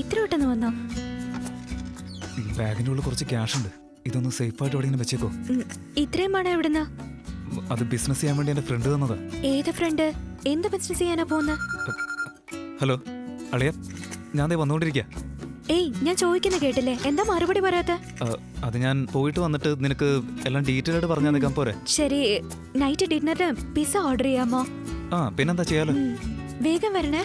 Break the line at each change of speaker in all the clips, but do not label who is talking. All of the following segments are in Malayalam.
ഇത്ര പെട്ടെന്ന് വന്നോ?
ബാഗിന്റെ ഉള്ളിൽ കുറച്ച് ക്യാഷ് ഉണ്ട്. ഇതൊന്ന് സേഫ് ആയിട്ട് എവിടെയെങ്കിലും വെച്ചേക്കോ.
ഇത്രയും പണം എവിടുന്നാ?
അത് ബിസിനസ് ചെയ്യാൻ വേണ്ടി എന്റെ ഫ്രണ്ട് തന്നതാ.
ഏത് ഫ്രണ്ട്? എന്ത് ബിസിനസ് ചെയ്യാനാ പോകുന്നത്?
ഹലോ അളിയ, ഞാൻ ദേ വന്നുകൊണ്ടിരിക്കുക.
ഞാൻ ചോദിക്കുന്ന കേട്ടില്ലേ, എന്താ മറുപടി പറയാത്ത?
അത് ഞാൻ പോയിട്ട് വന്നിട്ട് നിനക്ക് എല്ലാം ഡീറ്റെയിൽ ആയിട്ട് പറഞ്ഞു തന്നേക്കാൻ പോരെ?
ശരി, നൈറ്റ് ഡിന്നറിന് പിസ്സ ഓർഡർ ചെയ്യാമോ?
പിന്നെന്താ ചെയ്യാലോ.
വേഗം വരണേ.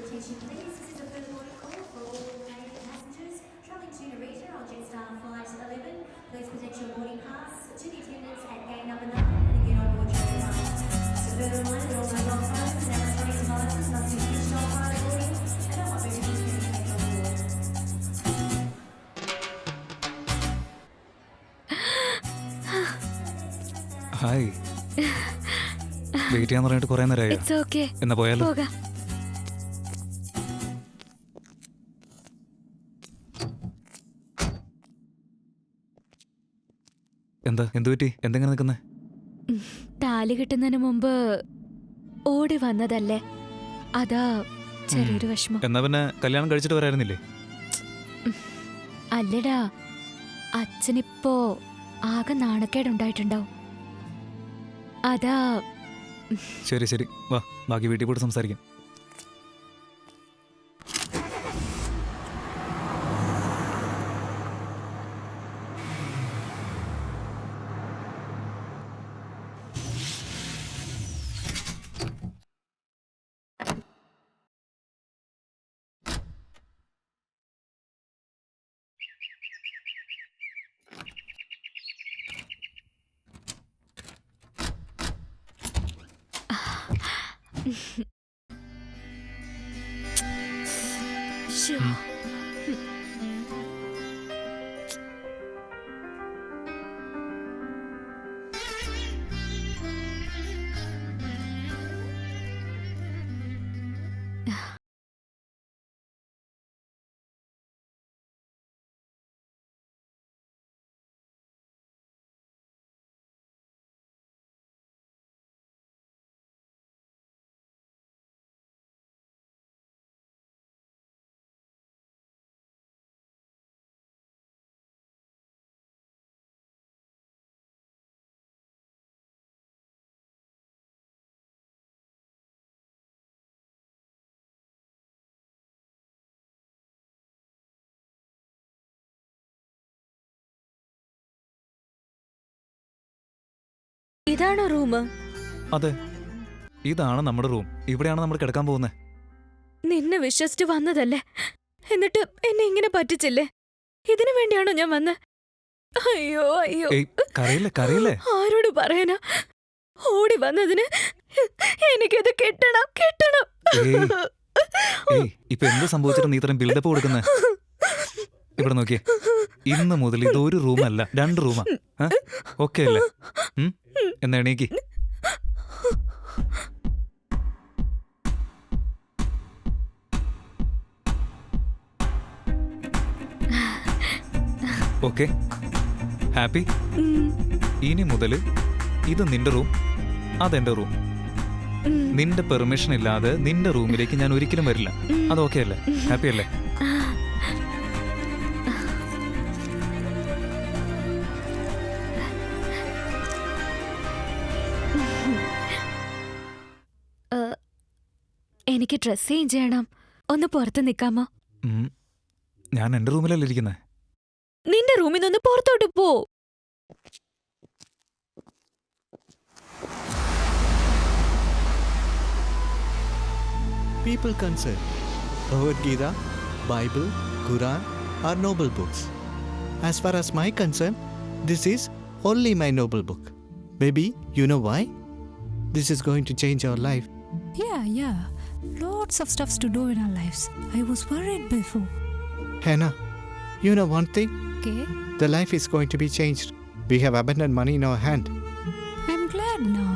Attention please, this is a further morning call for all Canadian passengers travelling to Narita on Jetstar Flight 11. Please present your boarding pass to the attendants at gate number 9 and again on board your flight. It's a further reminder that all mobile phones and electronic devices must be switched off prior to boarding and all beverages can be taken on board.
Hi, wait ചെയ്യാൻ പറഞ്ഞിട്ട് കുറെ നേരമായോ?
ഇറ്റ്സ് ഓക്കേ,
എന്നാ പോയാലോ?
പോകാം.
എന്ത് പറ്റി? എന്തെങ്ങനെ നിൽക്കുന്നേ?
താലി കിട്ടുന്നതിന് മുമ്പ് ഓടി വന്നതല്ലേ, അതാ ചെറിയൊരു വിഷമം.
എന്നാ പിന്നെ കല്യാണം കഴിച്ചിട്ട് വരായിരുന്നില്ലേ?
അല്ലടാ, അച്ഛനിപ്പോ ആകെ നാണക്കേടുണ്ടായിട്ടുണ്ടാവും, അതാ.
ശരി ശരി, വാ ബാക്കി വീട്ടിൽ പോയിട്ട് സംസാരിക്കാം.
ശ്ശോ. ഇതാണോ റൂം?
അതെ, ഇതാണ് നമ്മുടെ റൂം. ഇവിടെയാണ് നമ്മൾ കിടക്കാൻ പോകുന്നത്.
നിന്നെ വിശ്വസിച്ച് വന്നതല്ലേ, എന്നിട്ട് എന്നെ ഇങ്ങനെ പറ്റിച്ചില്ലേ? ഇതിനു വേണ്ടിയാണോ ഞാൻ വന്നത്? അയ്യോ അയ്യോ,
കരയില്ലേ കരയില്ലേ?
ആരോട് പറയാനാ? ഓടി വന്നതിന് എനിക്കിത് കിട്ടണം കിട്ടണം.
ഇപ്പൊ എന്ത് സംഭവിച്ചിട്ട് നീ ഇത്രയും ബിൽഡപ്പ് കൊടുക്കുന്നേ? ഇവിടെ നോക്കിയേ, ഇന്ന് മുതൽ ഇതൊരു റൂമല്ല, 2 റൂമാ. ഓക്കെ അല്ലേ? എന്നാ എണീക്ക്. Okay, happy? ഇനി മുതൽ ഇത് നിന്റെ റൂം, അതെന്റെ റൂം. നിന്റെ പെർമിഷൻ ഇല്ലാതെ നിന്റെ റൂമിലേക്ക് ഞാൻ ഒരിക്കലും വരില്ല. അത് ഓക്കെ അല്ലേ? ഹാപ്പി അല്ലേ?
എനിക്ക് ഡ്രസ് ചേഞ്ച് ചെയ്യണം, ഒന്ന് പുറത്ത് നിൽക്കാമോ?
ഞാൻ എന്റെ റൂമിലല്ലേ ഇരിക്കുന്നേ.
നിന്റെ റൂമിൽ നിന്ന് പുറത്തോട്ട് പോ.
People concerned, Bhagavad Gita, Bible, Quran are noble books. As far as my concern, this is only my noble book. Maybe you know why? this is going to change our life.
Yeah. Lots of stuffs to do in our lives. I was worried before.
Hannah, you know one thing?
Okay?
The life is going to be changed. We have abundant money in our hand.
I'm glad now.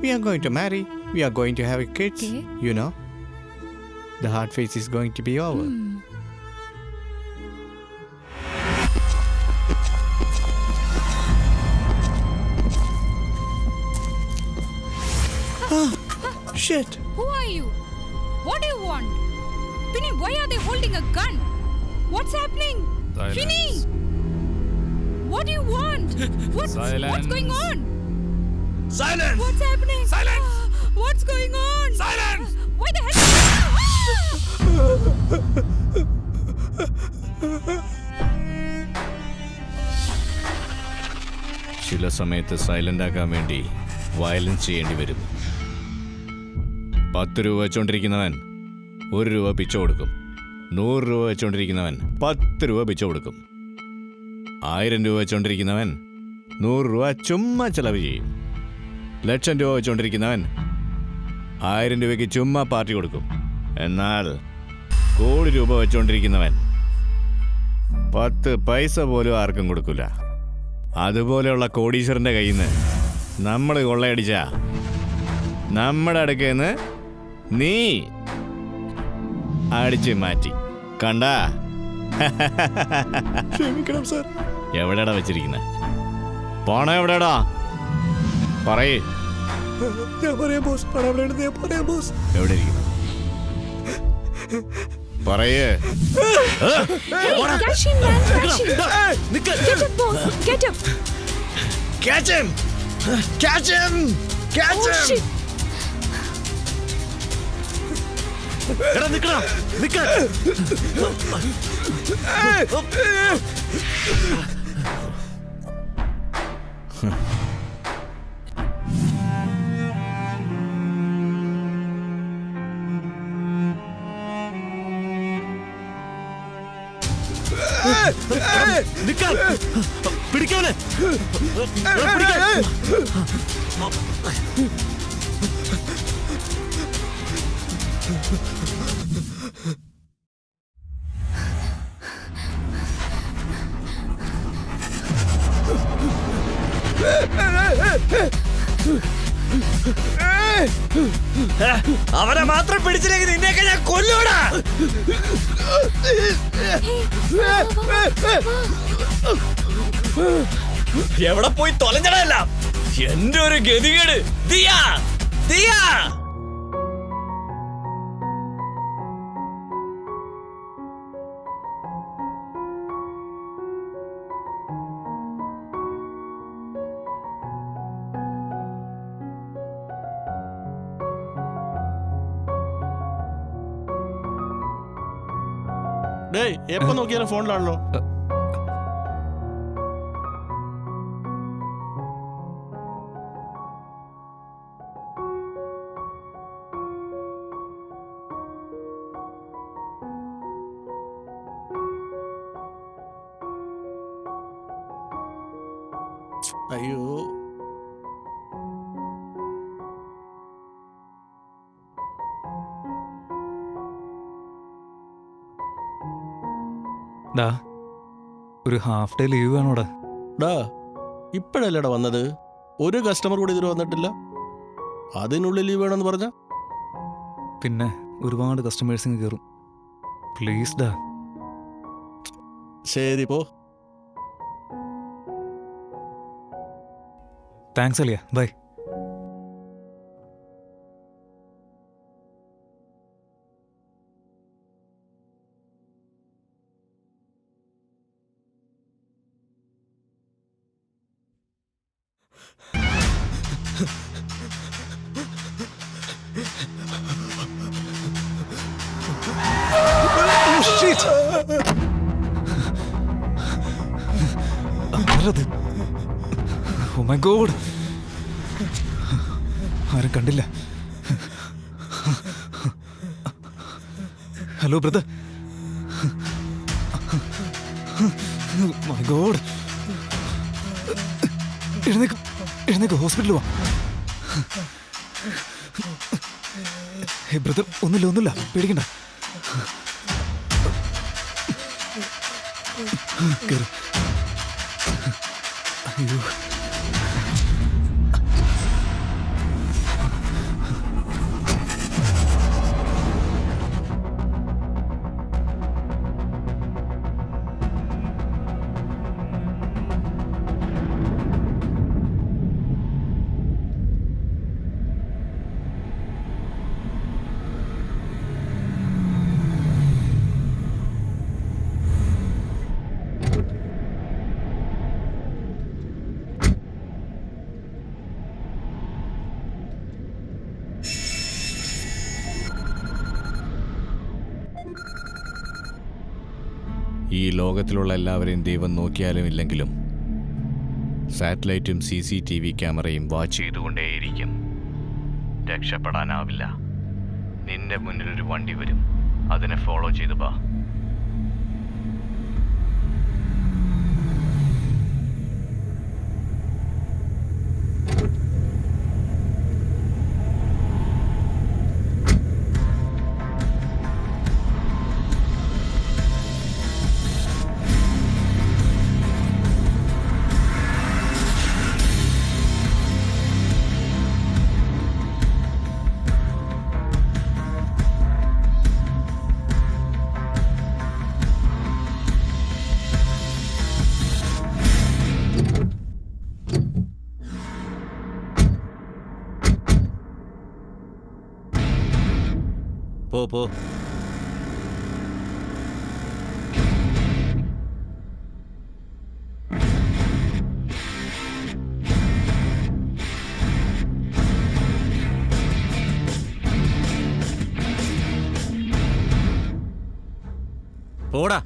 We are going to marry. We are going to have kids.
Okay.
You know, the hard phase is going to be over. Shit.
Who are you? What do you want? Finny, why are they holding a gun? What's happening?
Silence.
Finny! What do you want? What's
Silence.
going on?
Silence!
What's happening?
Silence!
What's going on?
Silence!
Why the hell?
ചില സമയത്ത് സൈലന്റ് ആക്കാൻ വേണ്ടി വയലൻസ് ചെയ്യേണ്ടി വരും. 10 രൂപ വെച്ചോണ്ടിരിക്കുന്നവൻ 1 രൂപ പിച്ച കൊടുക്കും. 100 രൂപ വെച്ചോണ്ടിരിക്കുന്നവൻ 10 രൂപ പിച്ച കൊടുക്കും. 1000 രൂപ വെച്ചോണ്ടിരിക്കുന്നവൻ 100 രൂപ ചുമ്മാ ചെലവ് ചെയ്യും. 1,00,000 രൂപ വെച്ചോണ്ടിരിക്കുന്നവൻ 1000 രൂപയ്ക്ക് ചുമ്മാ പാർട്ടി കൊടുക്കും. എന്നാൽ 1 കോടി രൂപ വെച്ചോണ്ടിരിക്കുന്നവൻ 10 പൈസ പോലും ആർക്കും കൊടുക്കില്ല. അതുപോലെയുള്ള കോടീശ്വരൻ്റെ കയ്യിൽ നിന്ന് നമ്മൾ കൊള്ളയടിച്ച നമ്മുടെ അടുക്കേന്ന് നീ അടിച്ച് മാറ്റി കണ്ടാ?
ക്ഷമിക്കണം സർ.
എവിടെടാ വെച്ചിരിക്കുന്നത്? പണം എവിടെടാ? പറയേ.
ഞാൻ പറയാം ബോസ്. പണം എവിടെയാണ്? ഞാൻ പറയാം ബോസ്.
എവിടെ ഇരിക്കുന്നു? പറയേ.
Catch him, man, catch him. Get up, boss. Get up.
Catch him! Catch him! Catch
Oh,
him!
shit.
എടാ നിക്കടാ, നിക്ക. നിക്കാൻ പിടിക്കാനെ. അവനെ മാത്രം പിടിച്ചില്ലെങ്കിൽ നിന്നെയൊക്കെ ഞാൻ കൊല്ലൂടാ. എവിടെ പോയി തൊലഞ്ഞടല്ല എന്റെ ഒരു ഗതികേട്. ദിയാ ദിയാ
ഡേയ് എപ്പോ നോക്കിയാലും ഫോണിലാണല്ലോ. അയ്യോ
ഡാ ഒരു ഹാഫ് ഡേ ലീവ് വേണോടാ.
ഡാ ഇപ്പോഴല്ലേടാ വന്നത്? ഒരു കസ്റ്റമർ കൂടി ഇതിൽ വന്നിട്ടില്ല. അതിനുള്ളിൽ ലീവ് വേണമെന്ന് പറഞ്ഞ
പിന്നെ ഒരുപാട് കസ്റ്റമേഴ്സിങ് കയറും. പ്ലീസ് ഡാ.
ശരി പോ.
Thanks Aliya. Bye. Oh my God. ആരും കണ്ടില്ല. Hello brother. My God. എഴുന്നേക്ക്. എഴുന്നേക്ക്, ഹോസ്പിറ്റലിൽ വാ. ബ്രദർ, ഒന്നുമില്ല, പേടിക്കണ്ട. കേറ്. അയ്യോ,
ഈ ലോകത്തിലുള്ള എല്ലാവരെയും ദൈവം നോക്കിയാലും ഇല്ലെങ്കിലും സാറ്റലൈറ്റും CCTV ക്യാമറയും വാച്ച് ചെയ്തുകൊണ്ടേയിരിക്കും. രക്ഷപ്പെടാനാവില്ല. നിന്റെ മുന്നിലൊരു വണ്ടി വരും, അതിനെ ഫോളോ ചെയ്തു വാ.
പോ. പോടാ,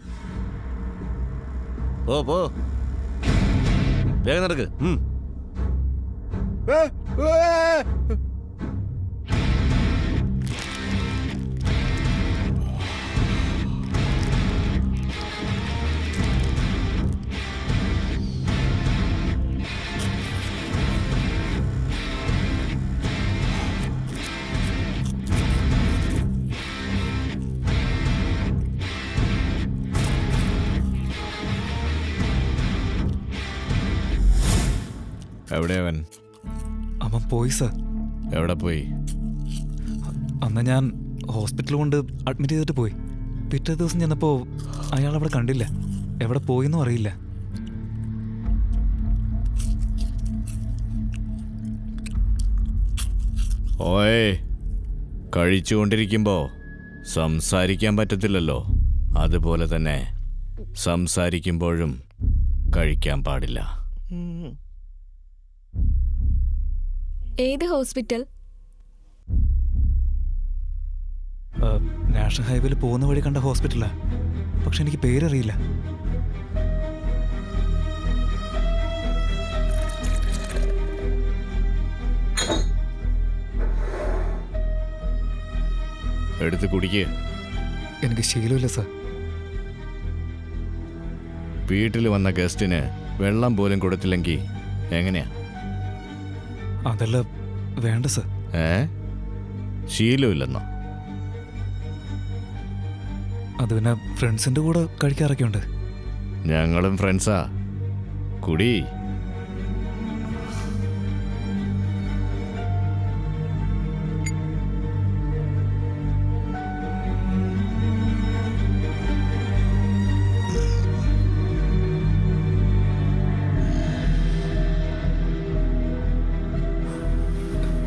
പോ. വേഗം നടക്ക്.
എവിടെയവൻ?
അവൻ പോയി സർ.
എവിടെ പോയി?
അന്ന് ഞാൻ ഹോസ്പിറ്റൽ കൊണ്ട് അഡ്മിറ്റ് ചെയ്തിട്ട് പോയി. പിറ്റേ ദിവസം ചെന്നപ്പോൾ അയാൾ അവിടെ കണ്ടില്ല. എവിടെ പോയെന്നും അറിയില്ല.
ഓയ്, കഴിച്ചുകൊണ്ടിരിക്കുമ്പോൾ സംസാരിക്കാൻ പറ്റത്തില്ലല്ലോ. അതുപോലെ തന്നെ സംസാരിക്കുമ്പോഴും കഴിക്കാൻ പാടില്ല.
ഏത് ഹോസ്പിറ്റൽ?
നാഷണൽ ഹൈവേയിൽ പോകുന്ന വഴി കണ്ട ഹോസ്പിറ്റലാ. പക്ഷെ എനിക്ക് പേരറിയില്ല.
എടുത്ത് കുടിക്ക്.
എനിക്ക് ശീലമില്ല സർ.
വീട്ടിൽ വന്ന ഗസ്റ്റിന് വെള്ളം പോലും കൊടുത്തില്ലെങ്കിൽ എങ്ങനെയാ?
അതല്ല, വേണ്ട സർ.
ശീലമില്ലെന്നോ?
അത് പിന്നെ ഫ്രണ്ട്സിൻ്റെ കൂടെ കഴിക്കാറൊക്കെ ഉണ്ട്.
ഞങ്ങളും ഫ്രണ്ട്സാ. കുടി.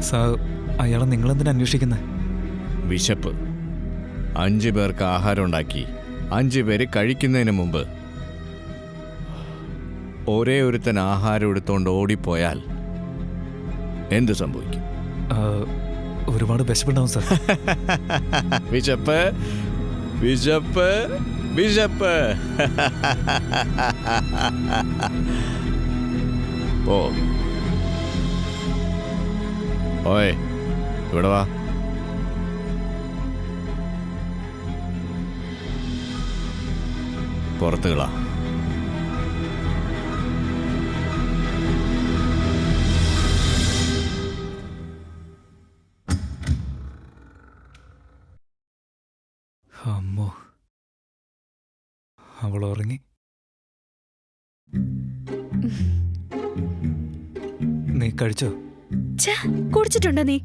സാർ, അയാളെ നിങ്ങളെന്തിനാ അന്വേഷിക്കുന്നത്?
വിശപ്പ്. 5 പേർക്ക് ആഹാരം ഉണ്ടാക്കി 5 പേര് കഴിക്കുന്നതിന് മുമ്പ് ഒരേ ഒരുത്തൻ ആഹാരം എടുത്തോണ്ട് ഓടിപ്പോയാൽ എന്ത് സംഭവിക്കും?
ഒരുപാട് വിശപ്പുണ്ടാവും സാർ.
വിശപ്പ്, വിശപ്പ്, വിശപ്പ്. ഓ ഓയ്, ഇവിടെ വാ. പുറത്ത് കളാ.
അമ്മോ, അവൾ ഉറങ്ങി. നീ കഴിച്ചോ?
ഛേ, കുടിച്ചിട്ടുണ്ടോ നീ?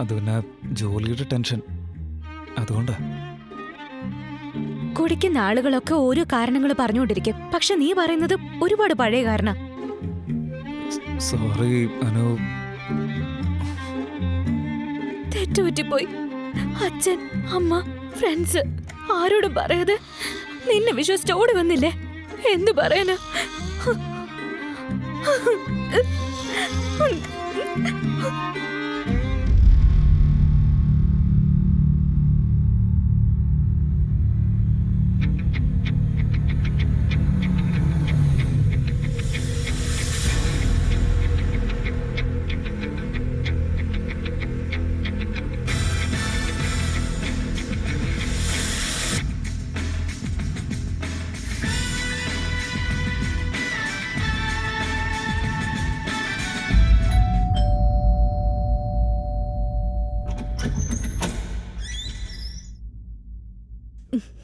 അത് പിന്നെ ജോലിയുടെ ടെൻഷൻ, അതുകൊണ്ടാ.
കുടിക്കുന്ന ആളുകളൊക്കെ ഓരോ കാരണങ്ങൾ പറഞ്ഞുകൊണ്ടിരിക്കും, പക്ഷെ നീ പറയുന്നത് ഒരുപാട് പഴയ കാരണ.
സോറി അനു.
തെറ്റുപറ്റിപ്പോയി. അച്ഛൻ, അമ്മ, ഫ്രണ്ട്സ് ആരോടും പറയാതെ നിന്നെ വിശ്വസിച്ച് ഓടി വന്നില്ലേ? എന്തു പറയാനാ?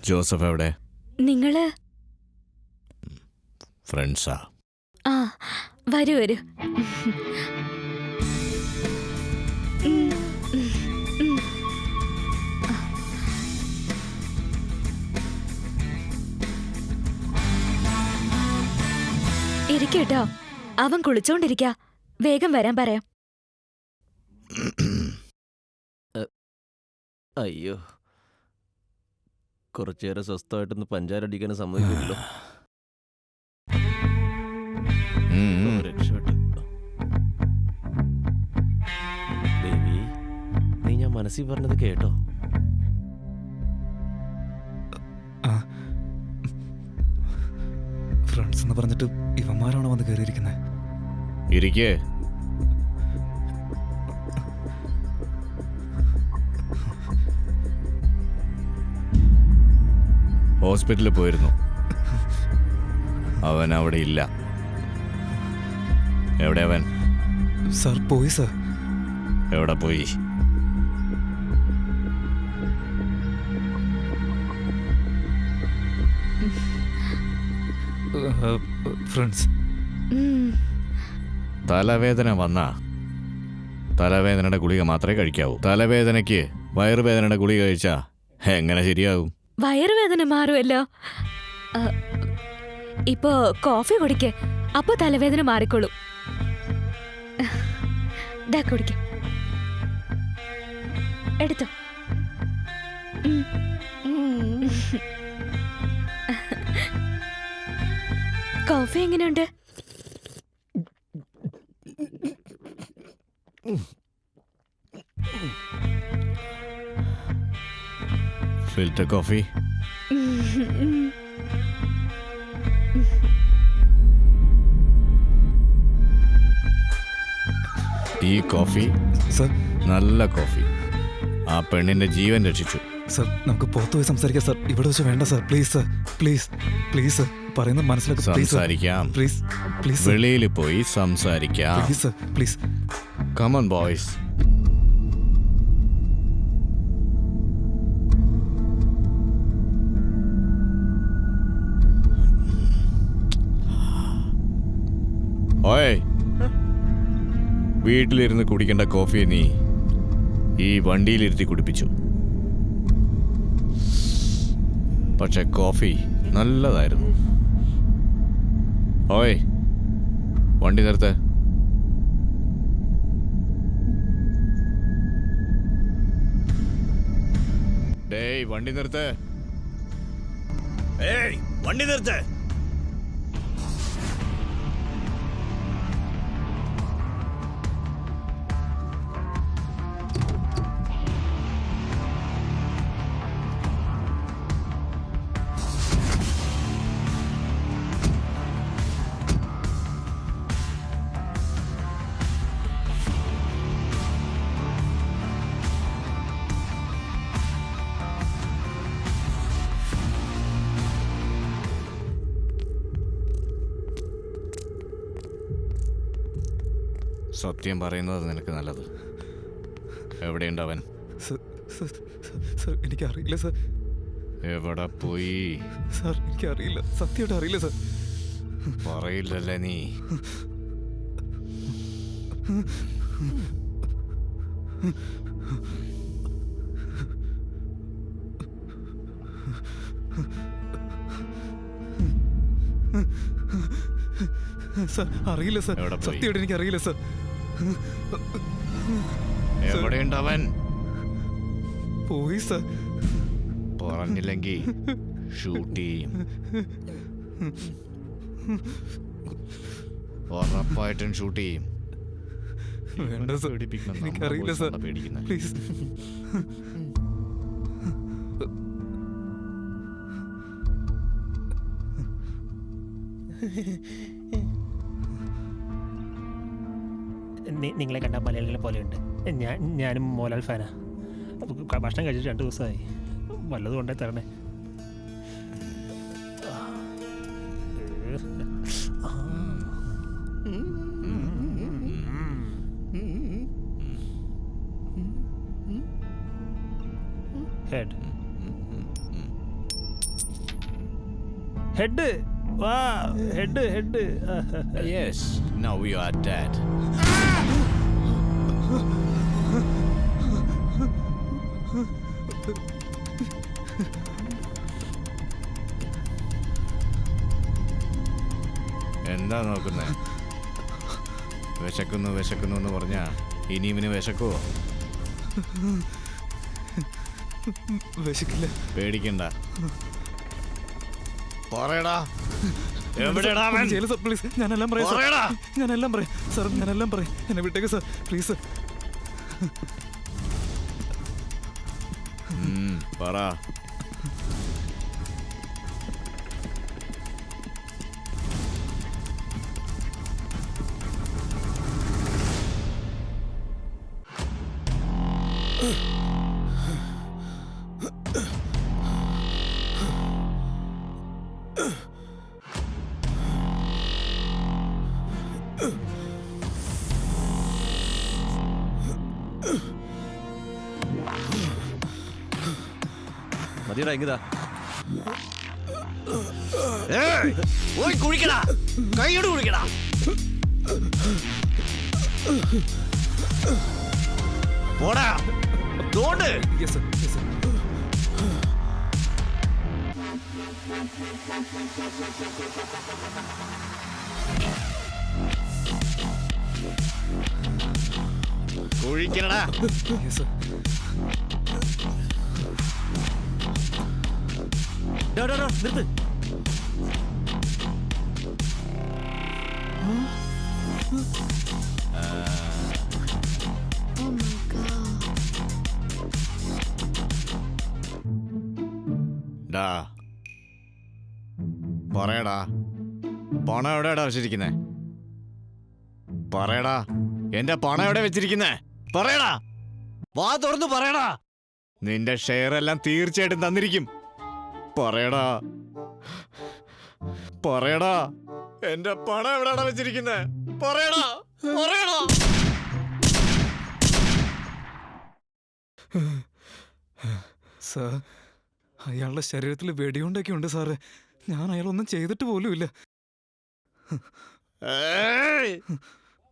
ജോസഫ് എവിടെ?
നിങ്ങള്
ഫ്രണ്ട്സാ?
ആ, വരൂ വരൂ. ഇരിക്കട്ടോ, അവൻ കുളിച്ചോണ്ടിരിക്ക. വേഗം വരാൻ പറയാം.
അയ്യോ, കുറച്ചേറെ സ്വസ്ഥമായിട്ടൊന്ന് പഞ്ചാരടിക്കാനും സമ്മതിക്കില്ലല്ലോ. രക്ഷപ്പെട്ടു. ബേബി, നീ ഞാൻ മനസ്സിൽ പറഞ്ഞത് കേട്ടോ?
ഫ്രണ്ട്സ് എന്ന് പറഞ്ഞിട്ട് ഇവന്മാരാണോ വന്ന് കയറിയിരിക്കുന്നത്?
ഇരിക്കേ. ഹോസ്പിറ്റലിൽ പോയിരുന്നു. അവൻ അവിടെ ഇല്ല. എവിടെ അവൻ?
സാർ പോയി സാർ.
എവിടെ പോയി?
ഫ്രണ്ട്സ്.
തലവേദന വന്നാ തലവേദനയുടെ ഗുളിക മാത്രമേ കഴിക്കാവൂ. തലവേദനയ്ക്ക് വയറുവേദനയുടെ ഗുളിക കഴിച്ചാ എങ്ങനെ ശരിയാവും?
വയറുവേദന മാറുമല്ലോ. ഇപ്പോ കോഫി കുടിക്ക്, അപ്പൊ തലവേദന മാറിക്കോളും. ദാ കുടിക്ക്, എടുത്തോ. കോഫി എങ്ങനെയുണ്ട്?
Filter coffee? ഈ കോഫി
സർ,
നല്ല കോഫി. ആ പെണ്ണിന്റെ ജീവൻ രക്ഷിച്ചു.
സർ, നമുക്ക് പുറത്തു പോയി സംസാരിക്കാം സർ. ഇവിടെ വെച്ച് വേണ്ട sir. Please sir, please please sir, പറയുന്നത് മനസ്സിലാക്കി.
സംസാരിക്കാം.
Please please.
വെളിയിൽ പോയി സംസാരിക്കാം.
Please sir, please.
Come on, boys. ഓയ്, വീട്ടിലിരുന്ന് കുടിക്കേണ്ട കോഫിയെ നീ ഈ വണ്ടിയിലിരുത്തി കുടിപ്പിച്ചു. പക്ഷെ കോഫി നല്ലതായിരുന്നു. ഓയ്, വണ്ടി നിർത്ത്. ഡേയ്, വണ്ടി നിർത്ത്. ഏയ്, വണ്ടി നിർത്ത്. സത്യം പറയുന്നത് നിനക്ക് നല്ലത്. എവിടെയുണ്ട് അവൻ?
സർ എനിക്കറിയില്ല സർ.
എവിടെ പോയി?
സാർ എനിക്കറിയില്ല, സത്യമായിട്ട് അറിയില്ല സർ.
പറയില്ലല്ലേ നീ?
സർ അറിയില്ല സർ,
എവിടെ പോയി?
സത്യമായിട്ട് എനിക്കറിയില്ല സർ.
എവിടെയുണ്ടവൻ?
പോയി സർ.
പറഞ്ഞില്ലെങ്കിൽ ഷൂട്ട് ചെയ്യും. ഉറപ്പായിട്ടും ഷൂട്ട് ചെയ്യും.
വേണ്ട സർ, എനിക്കറിയില്ല സർ,
പേടിക്കുന്നത്.
പ്ലീസ്.
നിങ്ങളെ കണ്ട മലയാളികളെ പോലെയുണ്ട്. ഞാനും മോഹൻലാൽ ഫാനാ. ഭക്ഷണം കഴിച്ചിട്ട് 2 ദിവസമായി. വല്ലതും കൊണ്ടേ തരണേ. ഹെഡ് ഹെഡ് വാ, head head.
Yes, now you are dead. എന്താ നോക്കുന്നേ? വിശക്കുന്നു വിശക്കുന്നു എന്ന് പറഞ്ഞാ ഇനി ഇവന് വിശക്കുവോ?
വിശക്കില്ല.
പേടിക്കണ്ട. പറയടാ, എവിടെടാ അവൻ?
ചെയ്യല സർ, പ്ലീസ്. ഞാനെല്ലാം പറയാം സർ.
പറയടാ.
ഞാനെല്ലാം പറയാം സാർ, ഞാനെല്ലാം പറയാം. എന്നെ വിട്ടേക്ക് സാർ, പ്ലീസ്.
പറ.
മതിയടാ, എങ്കിതാ.
പോയി കുഴിക്കടാ, കൈയോട് കുഴിക്കടാ. പോടാ, തോണ്ട്.
Yes sir, yes sir.
കുഴിക്കടാ.
Yes sir.
നിർത്ത്.
ഡാ, പറയടാ, പണം എവിടെയാടാ വെച്ചിരിക്കുന്നേ? പറയടാ, എന്റെ പണം എവിടെ വെച്ചിരിക്കുന്നേ? പറയടാ, വാ തുറന്ന് പറയടാ. നിന്റെ ഷെയർ എല്ലാം തീർച്ചയായിട്ടും തന്നിരിക്കും. പറയടാ, പറയടാ, എന്റെ പണം എവിടെയാടാ വെച്ചിരിക്കുന്നേ? പറയടാ, പറയടാ.
സാർ, അയാളുടെ ശരീരത്തിൽ വെടിയുണ്ടൊക്കെ ഉണ്ട് സാറേ. ഞാൻ അയാളൊന്നും ചെയ്തിട്ട് പോലുമില്ല.
ഏയ്!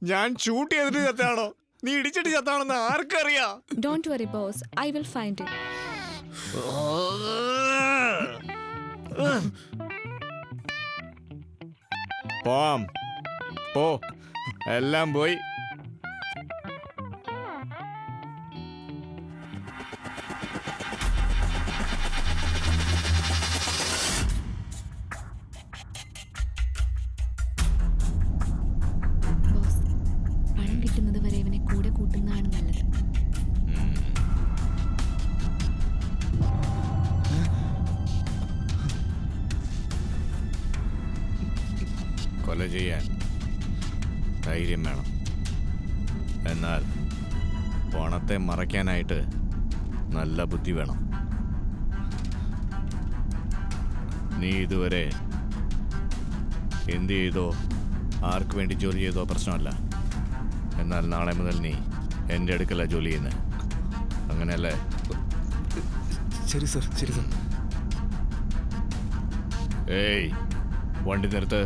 ഞാൻ ഷൂട്ട് ചെയ്തിട്ട് ചത്താണോ നീ ഇടിച്ചിട്ട് ചത്താണെന്ന് ആർക്കറിയാം?
Don't worry, boss. I will find it.
പോം, പോ, എല്ലാം പോയി.
ബോസ്, പണം കിട്ടുന്നത് വരെ ഇവനെ കൂടെ കൂട്ടുന്നതാണ് നല്ലത്.
കൊല ചെയ്യാൻ ധൈര്യം വേണം. എന്നാൽ പണത്തെ മറയ്ക്കാനായിട്ട് നല്ല ബുദ്ധി വേണം. നീ ഇതുവരെ എന്ത് ചെയ്തോ, ആർക്ക് വേണ്ടി ജോലി ചെയ്തോ പ്രശ്നമല്ല. എന്നാൽ നാളെ മുതൽ നീ എൻ്റെ അടുക്കല ജോലി ചെയ്യുന്നത്, അങ്ങനെയല്ലേ?
ശരി സർ, ശരി സർ.
ഏയ് വണ്ടി നിർത്ത്.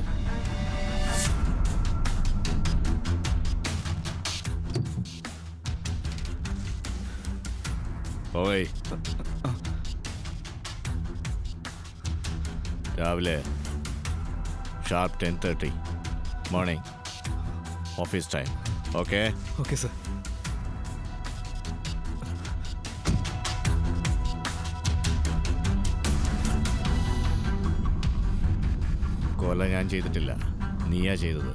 ഓയ് രാവിലെ sharp 10:30 morning office time. Okay?
Okay sir.
കൊല ഞാൻ ചെയ്തിട്ടില്ല, നീയാ ചെയ്തത്.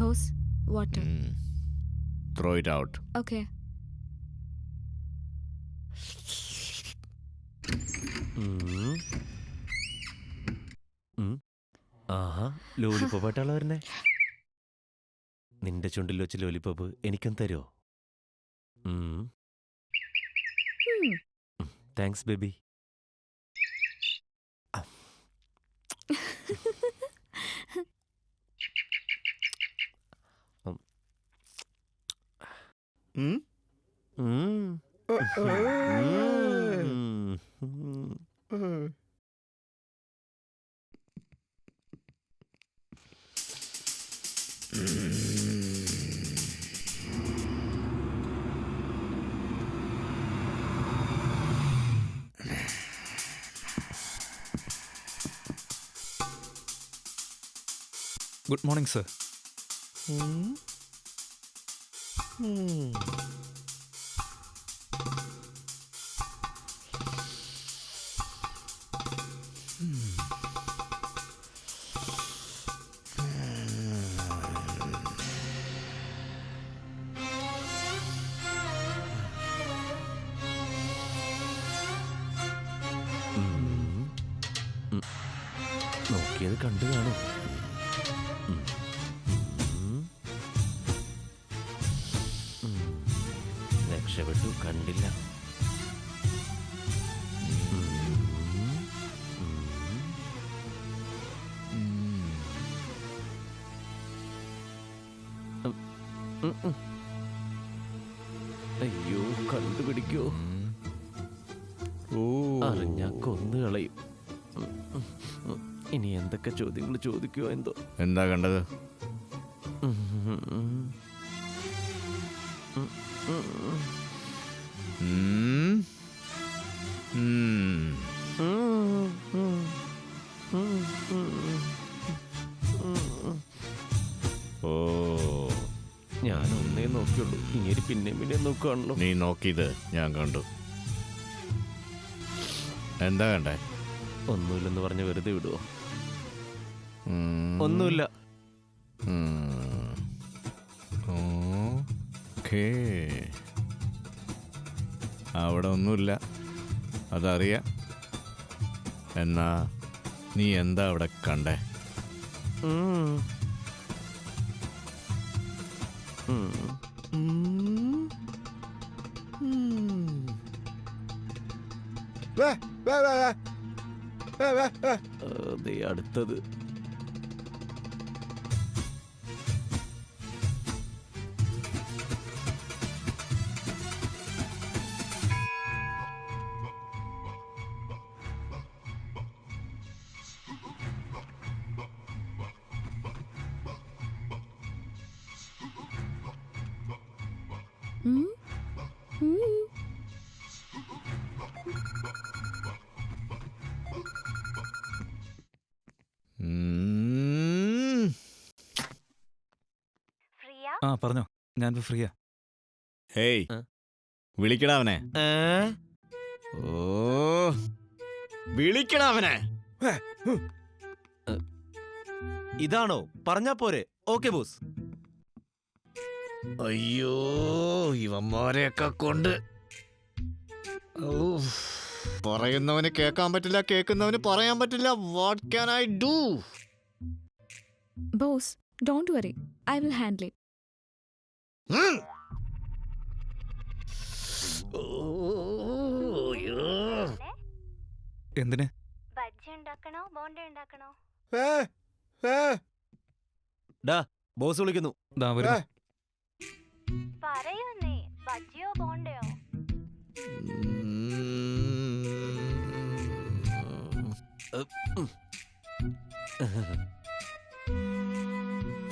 Boss, water.
Throw it out.
Okay.
ആഹാ, ലോലിപ്പോപ്പായിട്ടാണ് വരുന്നേ. നിന്റെ ചുണ്ടിൽ വെച്ച് ലോലിപ്പോപ്പ് എനിക്കും തരുമോ? Thanks baby.
Good morning sir.
നോക്കിയത് കണ്ടു കാണും. രക്ഷപ്പെട്ടു, കണ്ടില്ല. അയ്യോ, കണ്ടുപിടിക്കോ? അറിഞ്ഞാ കൊന്നു കളയും. ഇനി എന്തൊക്കെ ചോദ്യങ്ങൾ ചോദിക്കുമോ എന്തോ.
എന്താ കണ്ടത്? ഓ,
ഞാനൊന്നേ നോക്കിയുള്ളൂ, ഇങ്ങനെ പിന്നെയും പിന്നെയും നോക്കുകയാണല്ലോ.
നീ നോക്കിയത് ഞാൻ കണ്ടു. എന്താ കണ്ടേ?
ഒന്നുമില്ലെന്ന് പറഞ്ഞ് വെറുതെ വിടുവോ? ഒന്നുമില്ല.
അവിടെ ഒന്നുമില്ല, അതറിയാം. എന്നാ നീ എന്താ അവിടെ കണ്ടേ?
അതെ, അടുത്തത്.
ആ പറഞ്ഞോ, ഞാനിപ്പോ ഫ്രീയാ.
ഹേയ്, വിളിക്കടാ അവനെ. ഓ, വിളിക്കടാ അവനെ.
ഇതാണോ? പറഞ്ഞാ പോരെ. Okay boss.
അയ്യോ, ഇവന്മാരെയൊക്കെ കൊണ്ട് പറയുന്നവന് കേൾക്കാൻ പറ്റില്ല, കേൾക്കുന്നവന് പറയാൻ പറ്റില്ല. What can I do?
Boss, don't worry, I will handle it.
എന്തിന്?
ബജ്ജി ഉണ്ടാക്കണോ ബോണ്ട ഉണ്ടാക്കണോ?
ബോസ് വിളിക്കുന്നു.
ദാ വരുന്നു.
പറയുന്നേ ബജ്ജിയോ ബോണ്ടയോ?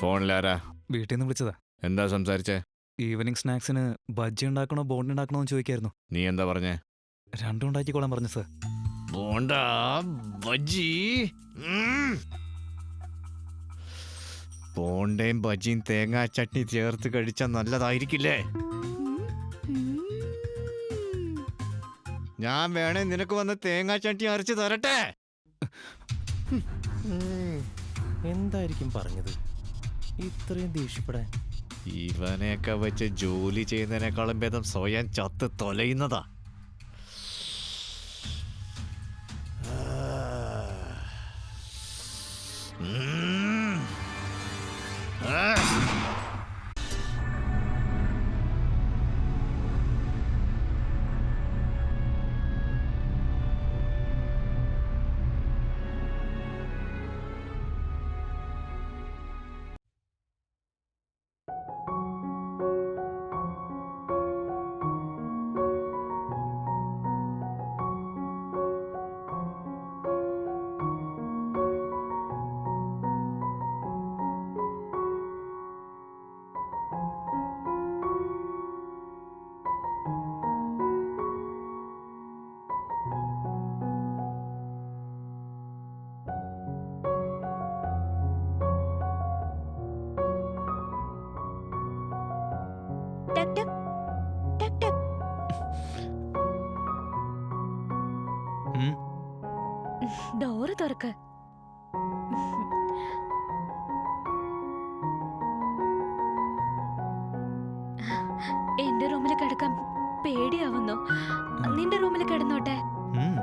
ഫോണിലാരാ?
വീട്ടിൽ നിന്ന് വിളിച്ചതാ.
എന്താ സംസാരിച്ചേ?
ഈവനിങ് സ്നാക്സിന് ബജ്ജി ഉണ്ടാക്കണോ ബോണ്ട് ഉണ്ടാക്കണോ എന്ന് ചോദിക്കായിരുന്നു.
നീ എന്താ പറഞ്ഞേ?
രണ്ടും ഉണ്ടാക്കിക്കോളാൻ പറഞ്ഞു സർ.
ബോണ്ട ബജ്ജി. ബോണ്ടയും ബജ്ജിയും തേങ്ങാ ചട്നി ചേർത്ത് കഴിച്ചാൽ നല്ലതായിരിക്കില്ലേ? ഞാൻ വേണേ നിനക്ക് വന്ന് തേങ്ങാ ചട്നി അരച്ച് തരട്ടെ?
എന്തായിരിക്കും പറഞ്ഞത് ഇത്രയും ദേഷ്യപ്പെടാൻ?
ഇവനെയൊക്കെ വെച്ച് ജോലി ചെയ്യുന്നതിനേക്കാളും ഭേദം സ്വയം ചത്ത് തൊലയുന്നതാ.
ടക് ടക് ടക് ടക്. ഡോറ് തുറക്ക്. എന്റെ റൂമിൽ കിടക്കാൻ പേടിയാവുന്നു. നിന്റെ റൂമിൽ കിടന്നോട്ടെ.
ഉം.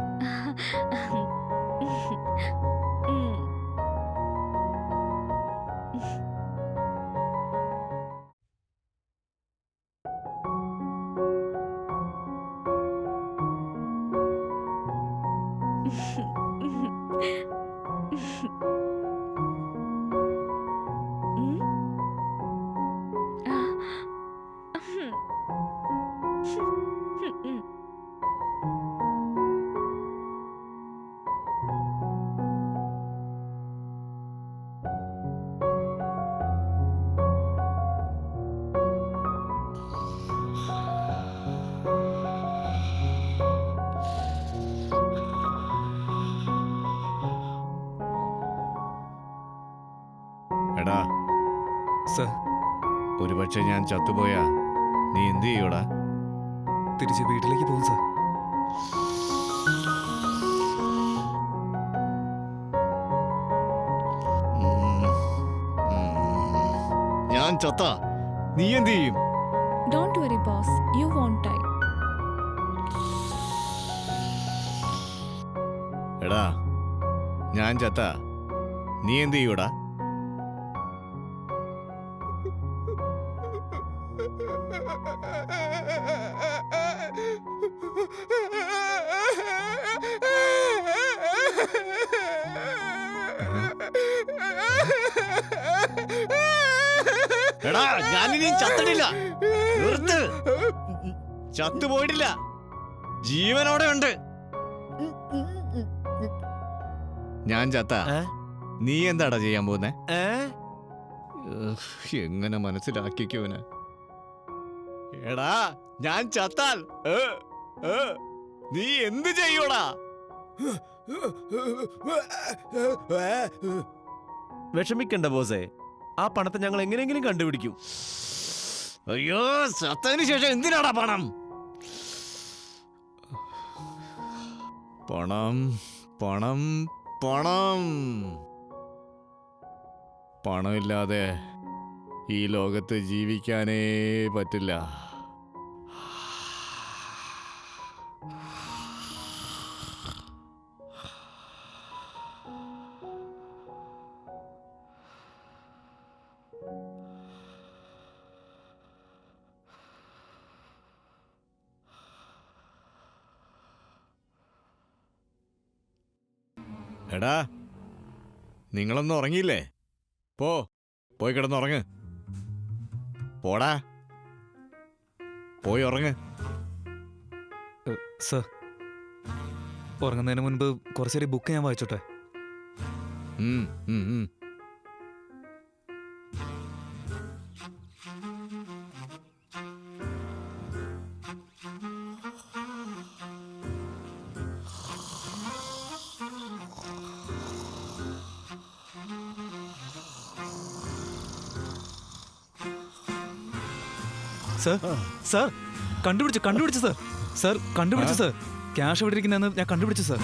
എടാ
സർ,
ഒരുപക്ഷെ ഞാൻ ചത്തുപോയാ നീ എന്ത് ചെയ്യൂടാ?
തിരിച്ച് വീട്ടിലേക്ക് പോകും സർ.
ഞാൻ ചത്ത നീ എന്ത് ചെയ്യും?
Don't worry, boss. You won't die.
എടാ ഞാൻ ചത്ത നീ എന്ത് ചെയ്യൂടാ? എടാ ഞാനിനി ചത്തിട്ടില്ല. നിർത്ത്. ചത്തുപോയിട്ടില്ല, ജീവനോടെ ഉണ്ട്. ഞാൻ ചത്ത നീ എന്താടാ ചെയ്യാൻ പോകുന്നേ? എങ്ങനെ മനസ്സിലാക്കിക്കോന്? എടാ ഞാൻ ചത്താൽ നീ എന്ത് ചെയ്യൂടാ?
വിഷമിക്കണ്ട ബോസേ, ആ പണത്തെ ഞങ്ങൾ എങ്ങനെയെങ്കിലും കണ്ടുപിടിക്കും.
അയ്യോ, ചത്തതിന് ശേഷം എന്തിനാടാ പണം? പണം പണം പണം. പണമില്ലാതെ ഈ ലോകത്ത് ജീവിക്കാനേ പറ്റില്ല. എടാ നിങ്ങളൊന്നും ഉറങ്ങിയില്ലേ? പോ പോയി കിടന്നുറങ്ങ്. പോടാ, പോയി ഉറങ്ങ്.
സർ, ഉറങ്ങുന്നതിന് മുൻപ് കുറച്ചേരി ബുക്ക് ഞാൻ വായിച്ചോട്ടെ?
ഉം, ഉം, ഉം.
സർ, സർ, കണ്ടുപിടിച്ചു സർ. സർ, കണ്ടുപിടിച്ചു സർ. ക്യാഷ് എവിടെ ഇരിക്കുന്നതെന്ന് ഞാൻ കണ്ടുപിടിച്ചു സർ.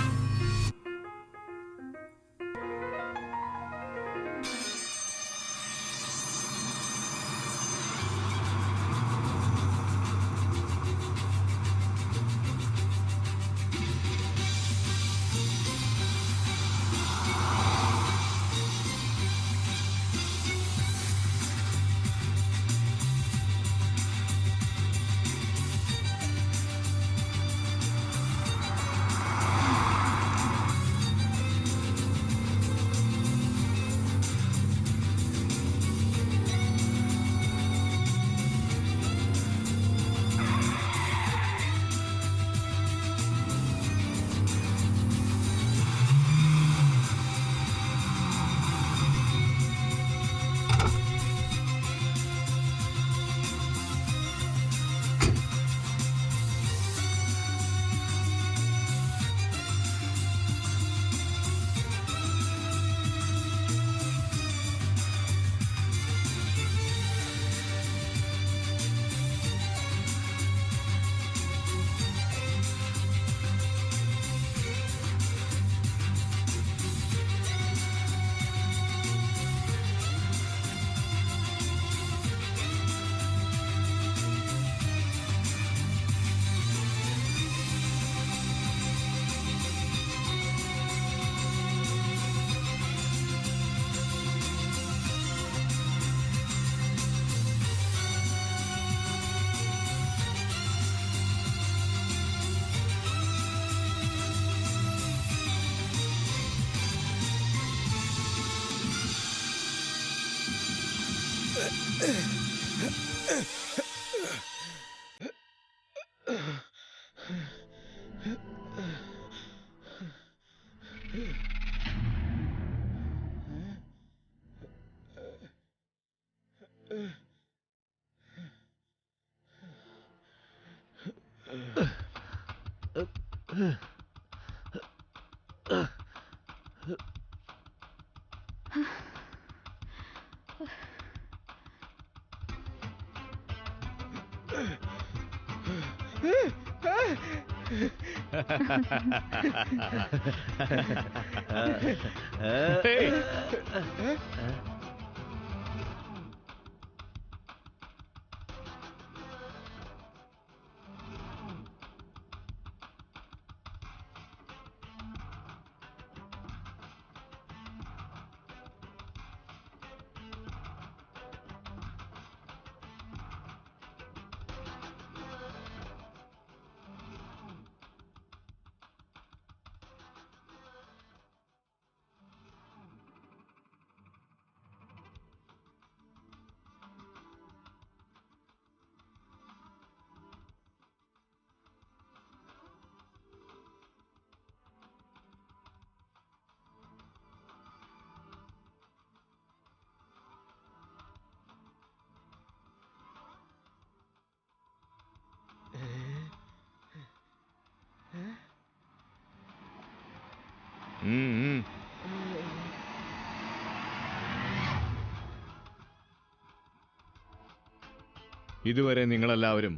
ഇതുവരെ നിങ്ങളെല്ലാവരും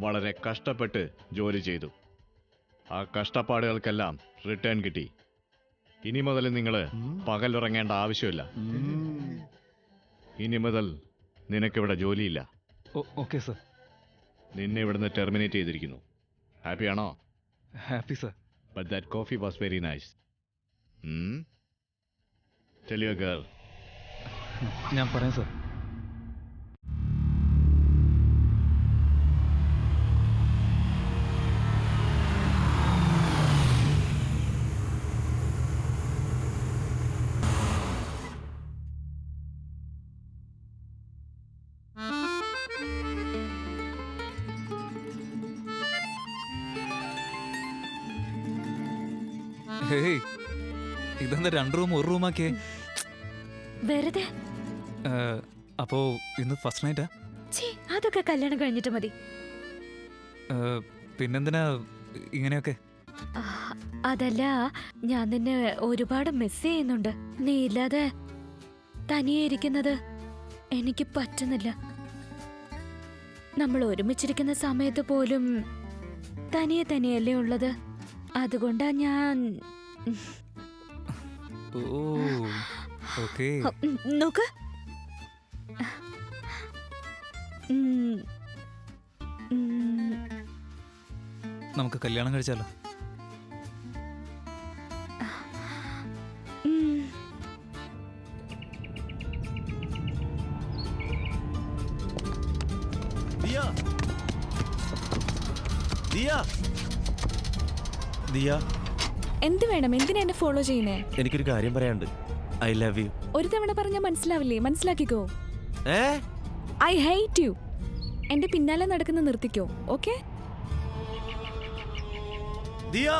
വളരെ കഷ്ടപ്പെട്ട് ജോലി ചെയ്തു. ആ കഷ്ടപ്പാടുകൾക്കെല്ലാം റിട്ടേൺ കിട്ടി. ഇനി മുതൽ നിങ്ങൾ പകലുറങ്ങേണ്ട ആവശ്യമില്ല. ഇനി മുതൽ നിനക്കിവിടെ ജോലിയില്ല.
Okay sir.
നിന്നെ ഇവിടുന്ന് ടെർമിനേറ്റ് ചെയ്തിരിക്കുന്നു. ഹാപ്പിയാണോ?
Happy sir.
But that coffee was very nice. Tell your girl.
ഞാൻ പറയാം സർ. ഹേയ് ഇതെന്താ 2 റൂം 1 റൂമാക്കിയേ?
വെറുതെ.
അപ്പോ ഇന്ന് ഫസ്റ്റ് നൈറ്റാ?
ഛീ, അതൊക്കെ കല്യാണം കഴിഞ്ഞിട്ട് മതി.
പിന്നെന്തിനാ ഇങ്ങനെയൊക്കെ?
ആ, അതല്ല, ഞാൻ നിന്നെ ഒരുപാട് മിസ് ചെയ്യുന്നുണ്ട്. നീ ഇല്ലാതെ തനിയെ ഇരിക്കുന്നത് എനിക്ക് പറ്റുന്നില്ല. നമ്മൾ ഒരുമിച്ചിരിക്കുന്ന സമയത്ത് പോലും തനിയെ തനിയല്ലേ ഉള്ളത്. അതുകൊണ്ടാ ഞാൻ
ഓ ഓക്കേ.
നോക്ക്.
നമുക്ക് കല്യാണം കഴിച്ചാലോ?
ദിയ ദിയ ദിയ
എന്ത് വേണം? എന്തിനാ എന്നെ ഫോളോ ചെയ്യുന്നേ?
എനിക്കൊരു കാര്യം പറയാനുണ്ട്. I love you.
ഒരു തവണ പറഞ്ഞാൽ മനസ്സിലാവില്ലേ? മനസ്സിലാക്കിക്കോ.
ഏ
ഐ ഹേറ്റ് യു. എന്റെ പിന്നാലെ നടക്കുന്ന നിർത്തിക്കോ. ഓക്കെ?
ദിയ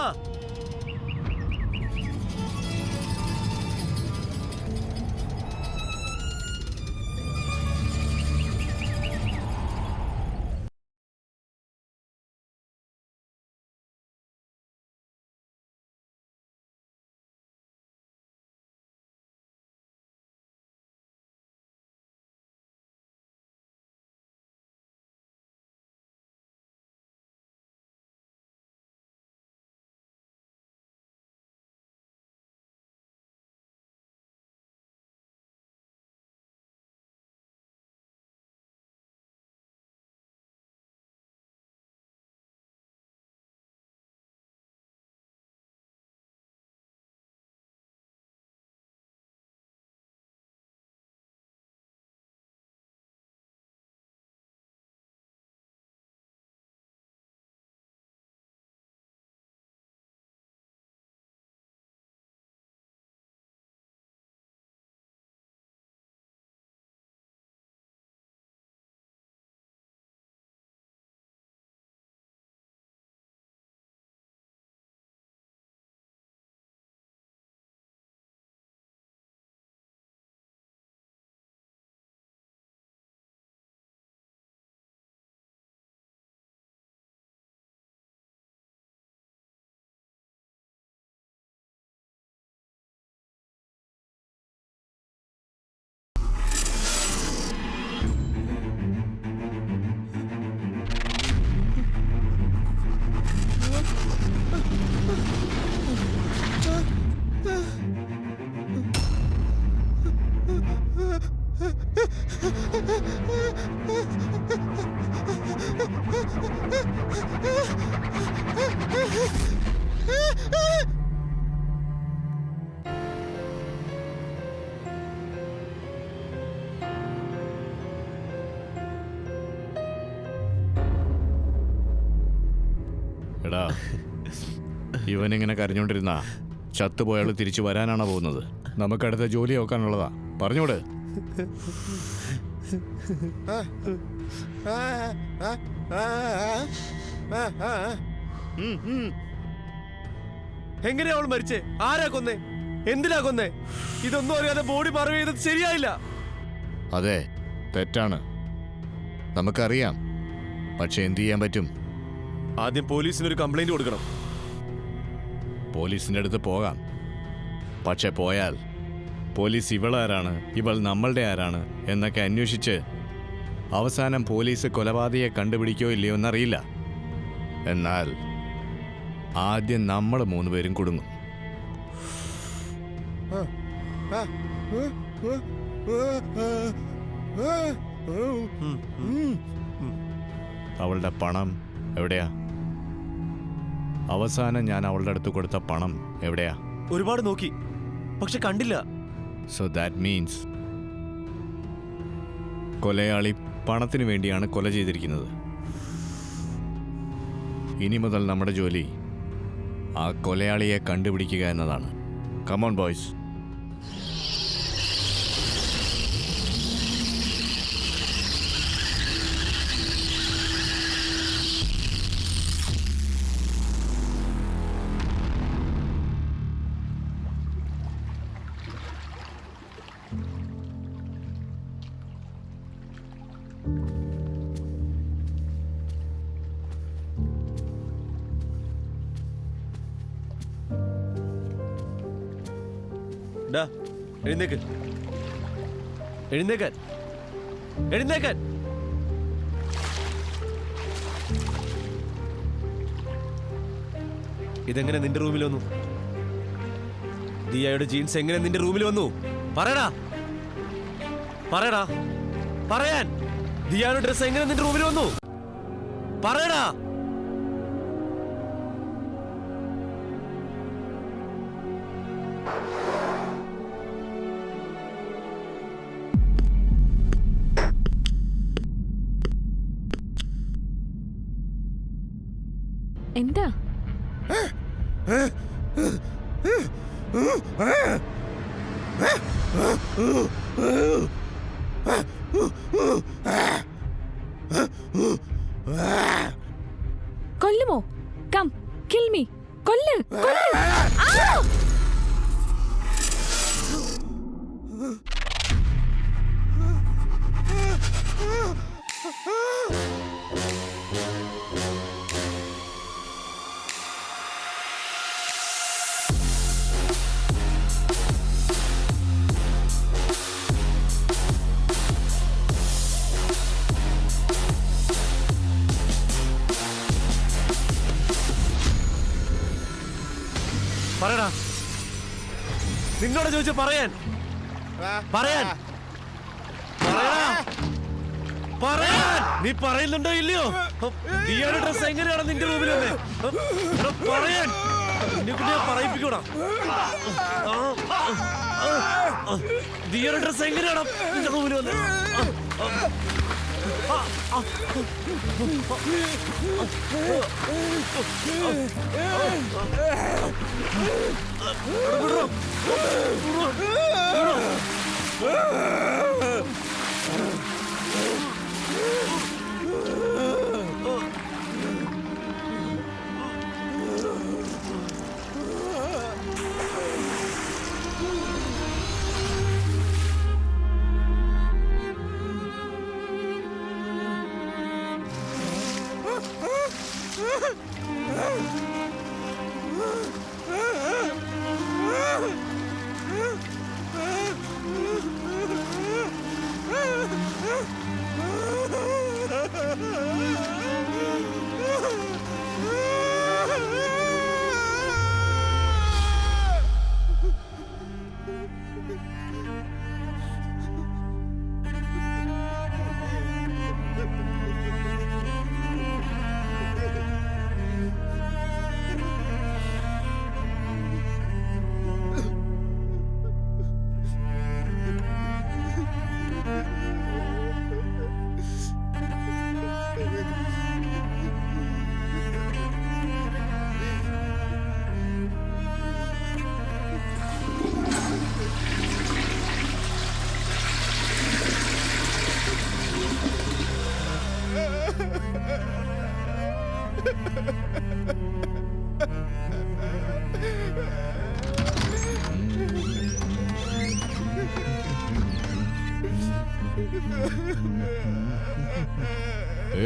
എടാ, ഇവനിങ്ങനെ കരഞ്ഞോണ്ടിരുന്ന ചത്തുപോയാൾ തിരിച്ചു വരാനാണോ പോകുന്നത്? നമുക്കടുത്ത ജോലി നോക്കാനുള്ളതാ. പറഞ്ഞോട്.
എങ്ങനെയാ അവൾ മരിച്ചേ? ആരാ കൊന്നേ? എന്തിനാ കൊന്നേ? ഇതൊന്നും അറിയാതെ ബോഡി മറവ് ചെയ്തത് ശരിയായില്ല.
അതെ, തെറ്റാണ്, നമുക്കറിയാം. പക്ഷെ എന്ത് ചെയ്യാൻ പറ്റും?
ആദ്യം പോലീസിനൊരു കംപ്ലൈന്റ് കൊടുക്കണം.
പോലീസിൻ്റെ അടുത്ത് പോകാം. പക്ഷെ പോയാൽ പോലീസ് ഇവളാരാണ്, ഇവൾ നമ്മളുടെ ആരാണ് എന്നൊക്കെ അന്വേഷിച്ച് അവസാനം പോലീസ് കൊലപാതകയെ കണ്ടുപിടിക്കോ ഇല്ലയോ എന്നറിയില്ല. എന്നാൽ ആദ്യം നമ്മൾ 3 പേരും കുടുങ്ങും. അവളുടെ പണം എവിടെയാ? അവസാനം ഞാൻ അവളുടെ അടുത്ത് കൊടുത്ത പണം എവിടെയാ?
ഒരുപാട് നോക്കി, പക്ഷെ കണ്ടില്ല.
സോ ദാറ്റ് മീൻസ് കൊലയാളി പണത്തിന് വേണ്ടിയാണ് കൊല ചെയ്തിരിക്കുന്നത്. ഇനി മുതൽ നമ്മുടെ ജോലി ആ കൊലയാളിയെ കണ്ടുപിടിക്കുക എന്നതാണ്. Come on boys.
ഡാ, എഴുന്നേക്ക്. എഴുന്നേക്കാൻ. എഴുന്നേക്കാൻ. ഇതെങ്ങനെ നിന്റെ റൂമിൽ വന്നു? ദിയയുടെ ജീൻസ് എങ്ങനെ നിന്റെ റൂമിൽ വന്നു? പറയടാ, പറയടാ, പറയാൻ. ദിയയുടെ ഡ്രസ് എങ്ങനെ നിന്റെ റൂമിൽ വന്നു? പറയടാ.
എന്താ? കൊല്ലുമോ? Come kill me. കൊല്ല്, കൊല്ല്. ആ!
പറയടാ, നിന്നോട് ചോദിച്ചു പറയാൻ. പറയാൻ, പറയടാ, പറയാൻ. നീ പറയുന്നുണ്ടോ ഇല്ലയോ? ദിയയുടെ ഡ്രസ് എങ്ങനെയാണ് നിന്റെ റൂമിൽ വന്നേ? പറയാൻ. പറയിപ്പിക്കൂടാ. ദിയയുടെ ഡ്രസ് എങ്ങനെയാണ് നിന്റെ റൂമിൽ വന്നേ?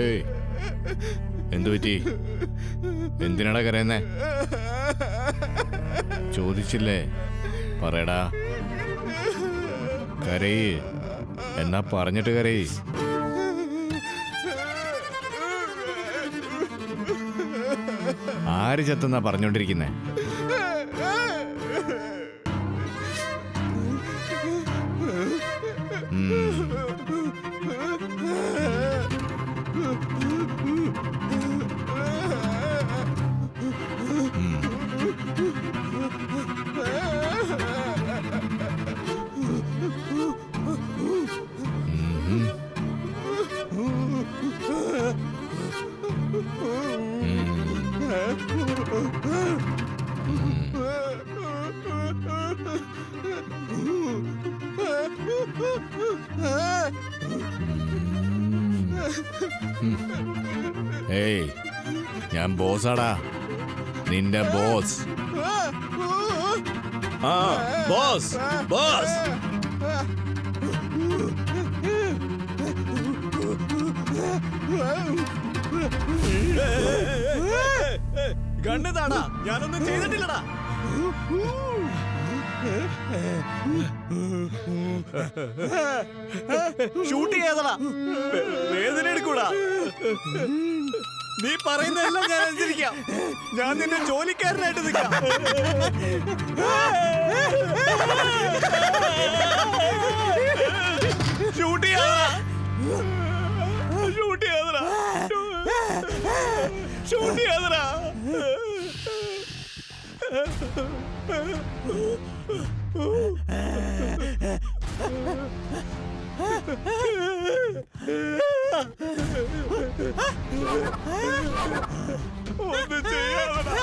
ഏയ്, എന്തു പറ്റി? എന്തിനാടാ കരയുന്നേ? ചോദിച്ചില്ലേ? പറയടാ. കരയ്. എന്നാ പറഞ്ഞിട്ട് കരയ്. ആര് ചത്തെന്നാ പറഞ്ഞോണ്ടിരിക്കുന്നേ? ഏയ്, ഞാൻ ബോസാടാ, നിന്റെ ബോസ്. ആ, ബോസ്, ബോസ്.
കണ്ണു താടാ, ഞാനൊന്നും ചെയ്തിട്ടില്ലടാ. ഷൂട്ട് ചെയ്യാതടാ, വേദന എടുക്കൂടാ. നീ പറയുന്നതെല്ലാം ഞാൻ അനുസരിക്കാം. ഞാൻ നിന്റെ ജോലിക്കാരനായിട്ട് നിൽക്കാം. ഷൂട്ട് ചെയ്യാതടാ, ഷൂട്ട് ചെയ്യാതടാ, ഷൂട്ട് ചെയ്യാതടാ. ഒന്നും ചെയ്യാതടാ.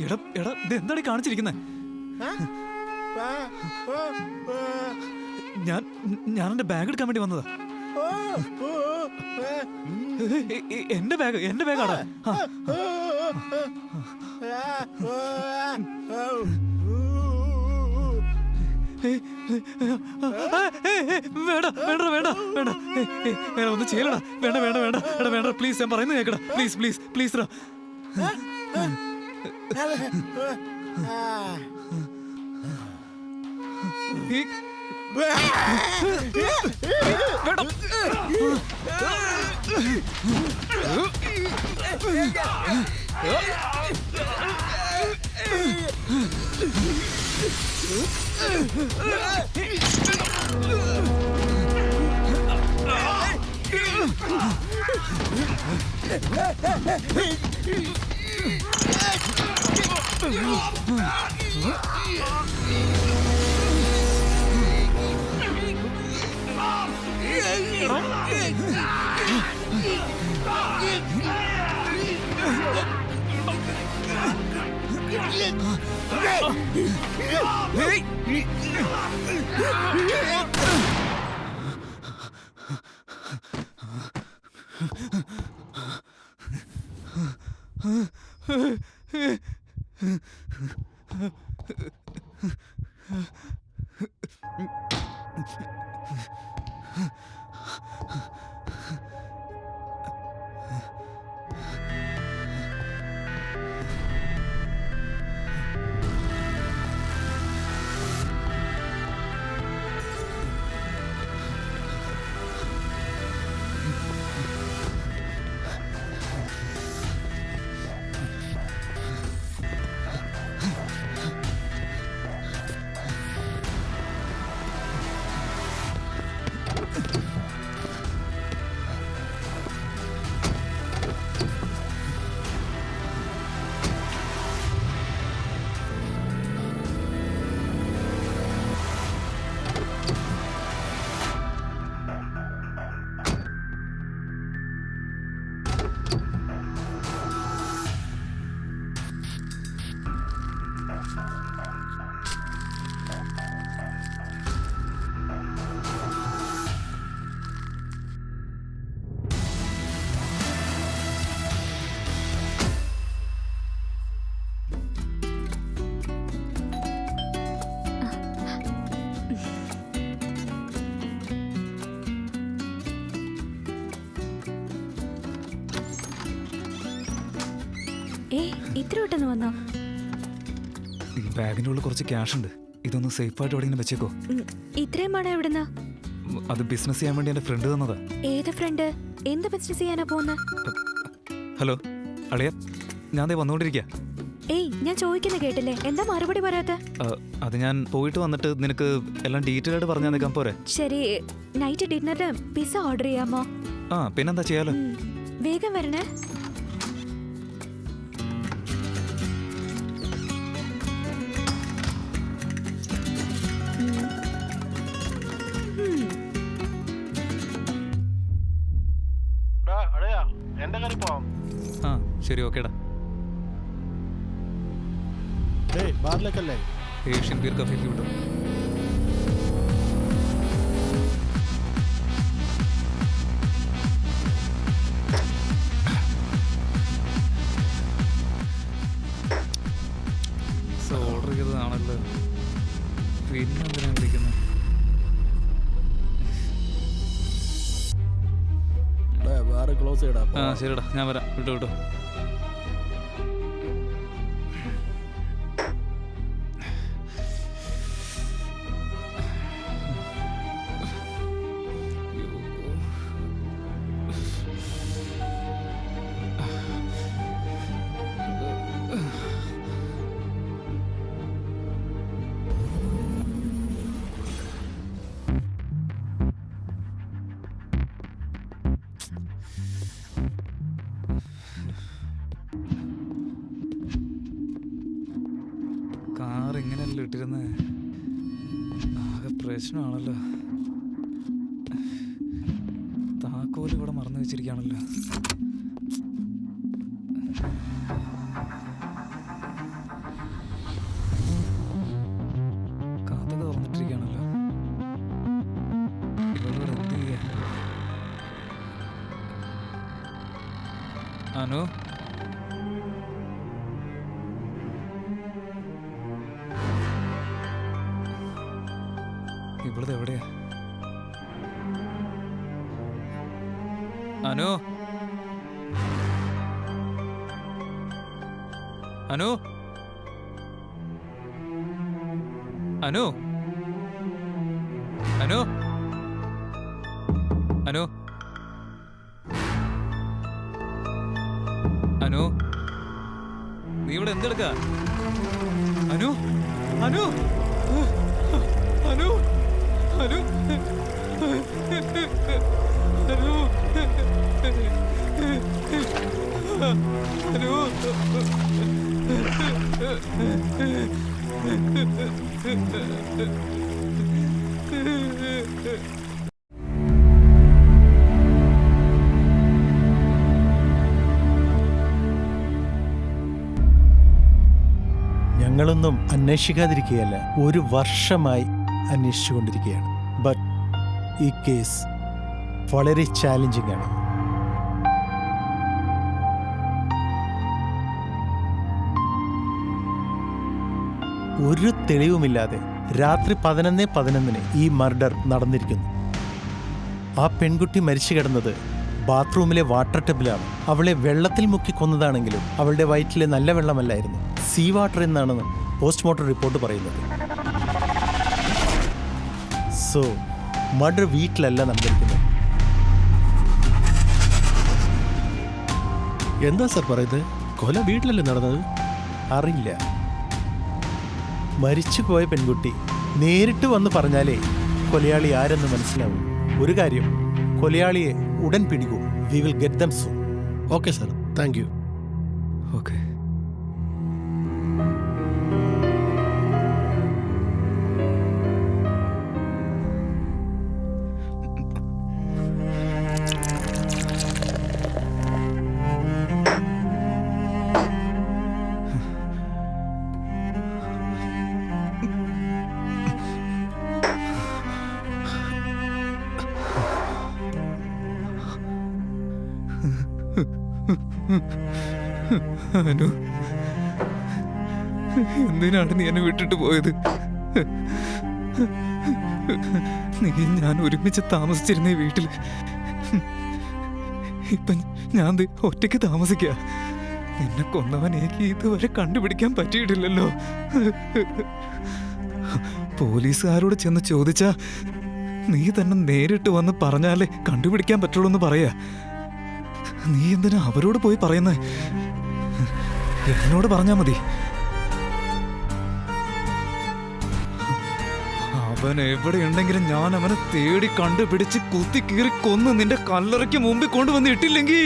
എടാ എടാ ഇത് എന്താണ് കാണിച്ചിരിക്കുന്നത്? ഞാൻ എന്റെ ബാഗ് എടുക്കാൻ വേണ്ടി വന്നതാ. എന്റെ ബാഗാടാ. വേണ്ട വേണ്ട വേണ്ട വേണ്ട ഒന്നും ചെയ്യലടാ. വേണ്ട വേണ്ട വേണ്ട എടാ വേണ്ട പ്ലീസ്, ഞാൻ പറയുന്നത് കേക്കടാ. പ്ലീസ് പ്ലീസ് പ്ലീസ് റാ.
ഇത്ര പെട്ടെന്ന് വന്നോ?
ഈ ബാഗിന്റെ ഉള്ളിൽ കുറച്ച് ക്യാഷ് ഉണ്ട്. ഇതൊന്ന് സേഫ് ആയിട്ട് എവിടെയെങ്കിലും വെച്ചേക്കോ.
ഇത്രയും പണം എവിടുന്നാ?
അത് ബിസിനസ് ചെയ്യാൻ വേണ്ടി എന്റെ ഫ്രണ്ട് തന്നതാ.
ഏത് ഫ്രണ്ട്? എന്ത് ബിസിനസ് ചെയ്യാനാ പോകുന്നത്?
ഹലോ അളിയ, ഞാൻ ദേ വന്നുകൊണ്ടിരിക്കുക.
ഏയ്, ഞാൻ ചോദിക്കുന്ന കേട്ടില്ലേ, എന്താ മറുപടി പറയാത്ത?
അത് ഞാൻ പോയിട്ട് വന്നിട്ട് നിനക്ക് എല്ലാം ഡീറ്റെയിൽ ആയിട്ട് പറഞ്ഞു തന്നേക്കാൻ പോരെ?
ശരി, നൈറ്റ് ഡിന്നറിന് പിസ്സ ഓർഡർ ചെയ്യാമോ?
ആ, പിന്നെന്താ ചെയ്യാലോ.
വേഗം വരണേ.
ആ ശരി, ഓക്കേടാ.
ബാറിലേക്കല്ലേ?
ഏഷ്യൻ ബീർ കഫേക്ക് വിട്ടു. ഓർഡർ ചെയ്തതാണല്ലോ, പിന്നെന്തിനാ വിളിക്കുന്നത്?
ക്ലോസ് ചെയ്യടാ.
ആ ശരിടാ, ഞാൻ വരാം. വിട്ടു വിട്ടു. കാർ ഇങ്ങനെയല്ലോ ഇട്ടിരുന്നേ, ആകെ പ്രശ്നമാണല്ലോ. താക്കോല് ഇവിടെ മറന്നു വെച്ചിരിക്കുകയാണല്ലോ. കാത്തൊക്കെ തുറന്നിട്ടിരിക്കുകയാണല്ലോ. ഇവിടെ എന്ത് ചെയ്യാ? അനു, ഇവിടുത്തെ എവിടെയാ? അനു, അനു, അനു, അനു, അനു, അനു, നീ ഇവിടെ എന്തെടുക്ക? അനു, അനു, അനു, അനു,
ഞങ്ങളൊന്നും അന്വേഷിക്കാതിരിക്കുകയല്ല, 1 വർഷമായി അന്വേഷിച്ചുകൊണ്ടിരിക്കുകയാണ്. ബട്ട് ഈ കേസ് വളരെ ചാലഞ്ചിങ് ആണ്. ഒരു തെളിവുമില്ലാതെ രാത്രി 11:11 ഈ മർഡർ നടന്നിരിക്കുന്നു. ആ പെൺകുട്ടി മരിച്ചു കിടന്നത് ബാത്റൂമിലെ വാട്ടർ ടബിലാണ്. അവളെ വെള്ളത്തിൽ മുക്കി കൊന്നതാണെങ്കിലും അവളുടെ വയറ്റിലെ നല്ല വെള്ളമല്ലായിരുന്നു, സീ വാട്ടർ എന്നാണ് പോസ്റ്റ്മോർട്ടം റിപ്പോർട്ട് പറയുന്നത്. സോ മർഡർ വീട്ടിലല്ല നടന്നിരിക്കുന്നത്.
എന്താ സാർ പറയുന്നത്? കൊല വീട്ടിലല്ലേ നടന്നത്?
അറിയില്ല. മരിച്ചുപോയ പെൺകുട്ടി നേരിട്ട് വന്ന് പറഞ്ഞാലേ കൊലയാളി ആരെന്ന് മനസ്സിലാവും. ഒരു കാര്യം, കൊലയാളിയെ ഉടൻ പിടിക്കൂ. We will get them soon.
Okay sir, thank you.
Okay. Anu, എന്തിനാണ് നീ എന്നെ വിട്ടിട്ട് പോയത്? നീ ഞാൻ ഒരുമിച്ച് താമസിച്ചിരുന്ന ഈ വീട്ടിൽ ഇപ്പൊ ഞാൻ ഒറ്റയ്ക്ക് താമസിക്കുക. നിന്നെ കൊന്നവൻ എനിക്ക് ഇതുവരെ കണ്ടുപിടിക്കാൻ പറ്റിയിട്ടില്ലല്ലോ. പോലീസുകാരോട് ചെന്ന് ചോദിച്ചാ നീ തന്നെ നേരിട്ട് വന്ന് പറഞ്ഞാലേ കണ്ടുപിടിക്കാൻ പറ്റുള്ളൂ എന്ന് പറയാ. നീ എന്തിനാ അവരോട് പോയി പറയുന്നേ? എന്നോട് പറഞ്ഞാ മതി. അവൻ എവിടെയുണ്ടെങ്കിലും ഞാൻ അവനെ തേടി കണ്ടുപിടിച്ച് കുത്തി കീറി കൊന്ന് നിന്റെ കല്ലറയ്ക്ക് മുമ്പിൽ കൊണ്ടുവന്ന് ഇട്ടില്ലെങ്കിൽ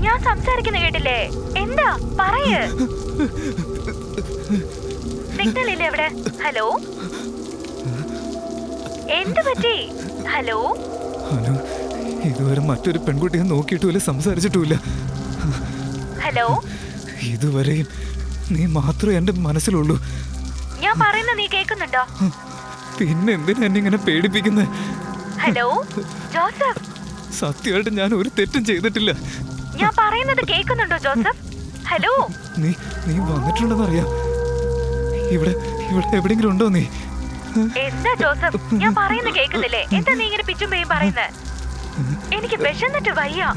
ഞാൻ സംസാരിക്കുന്ന കേട്ടില്ലേ? എന്താ പറയ്. സിഗ്നൽ ഇല്ലേ അവിടെ? ഹലോ, എന്ത് പറ്റി? ഹലോ.
അനു, ഇതുവരെ മറ്റൊരു പെൺകുട്ടിയെ നോക്കിയിട്ടുമില്ല, സംസാരിച്ചിട്ടുമില്ല.
ഹലോ.
ഇതുവരെയും നീ മാത്രമേ എന്റെ മനസ്സിലുള്ളൂ.
ഞാൻ പറയുന്ന നീ കേൾക്കുന്നുണ്ടോ?
പിന്നെ എന്തിനാ എന്നെ ഇങ്ങനെ പേടിപ്പിക്കുന്നത്?
Hello Joseph.
സത്യമായിട്ട് ഞാൻ ഒരു തെറ്റും ചെയ്തിട്ടില്ല.
ഞാൻ പറയുന്നത് കേൾക്കുന്നുണ്ടോ ജോസഫ്? ഹലോ.
നീ വന്നിട്ടുണ്ടെന്നറിയാം. ഇവിടെ എവിടെയെങ്കിലും ഉണ്ടോ നീ?
എന്താ ജോസഫ്, ഞാൻ പറയുന്നത് കേൾക്കുന്നില്ലേ? എന്താ നീ ഇങ്ങനെ പിച്ചും പേയും പറയുന്നത്? എനിക്ക് വിശന്നിട്ട് വയ്യ.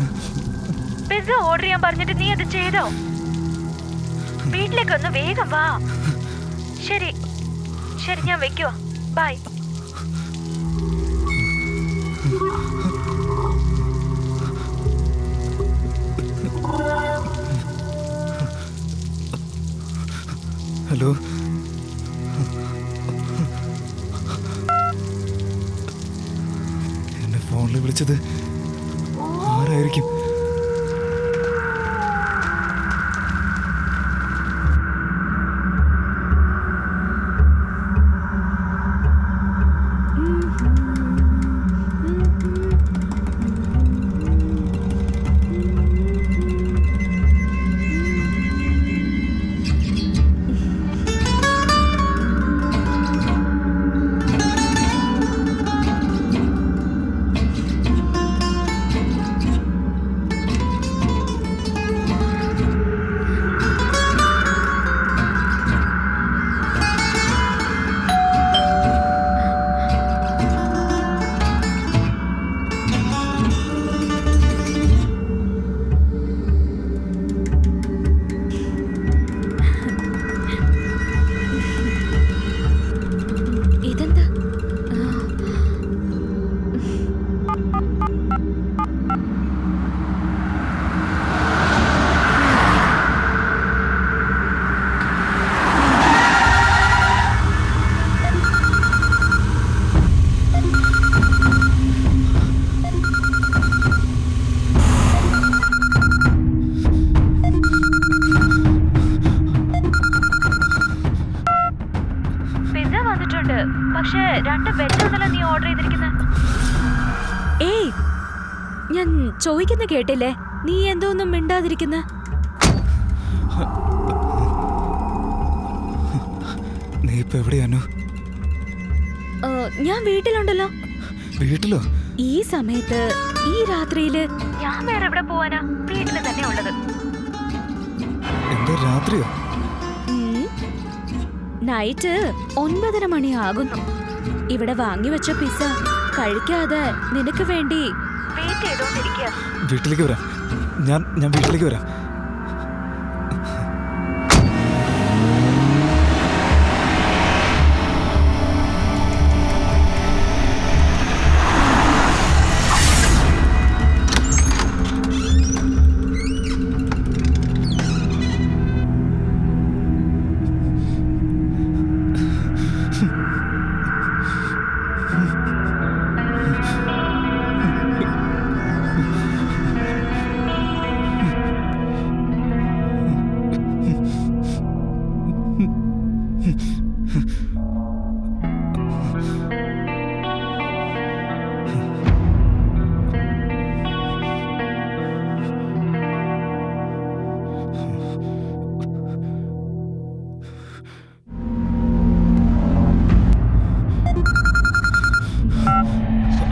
പിസ്സ ഓർഡർ ചെയ്യാൻ പറഞ്ഞിട്ട് നീ അത് ചെയ്തോ? വീട്ടിലേക്കൊന്ന് വേഗം വാ. ശരി ശരി, ഞാൻ വെക്കുവാ. ബൈ.
ഹലോ, എന്നെ ഫോണിൽ വിളിച്ചത് ആരായിരിക്കും?
നീ ഓർഡർ ചെയ്തിരിക്കുന്നത്?
ഏയ്, ഞാൻ ചോദിക്കുന്ന കേട്ടില്ലേ? നീ എന്തോന്നും മിണ്ടാതിരിക്കുന്ന?
നീ ഇപ്പൊ എവിടെയാനു?
ഞാൻ വീട്ടിലുണ്ടല്ലോ.
വീട്ടിലോ?
ഈ സമയത്ത് ഈ രാത്രിയില്
ഞാൻ വേറെ എവിടെ പോവാനാ? വീട്ടിൽ തന്നെ ഉള്ളത്.
എന്താ രാത്രിയോ?
നൈറ്റ് 9:30 മണിയാകുന്നു. ഇവിടെ വാങ്ങി വെച്ച പിസ്സ കഴിക്കാതെ നിനക്ക് വേണ്ടി
വെയിറ്റ് ചെയ്തോണ്ടിരിക്കുക.
വീട്ടിലേക്ക് വരാം. ഞാൻ വീട്ടിലേക്ക് വരാം.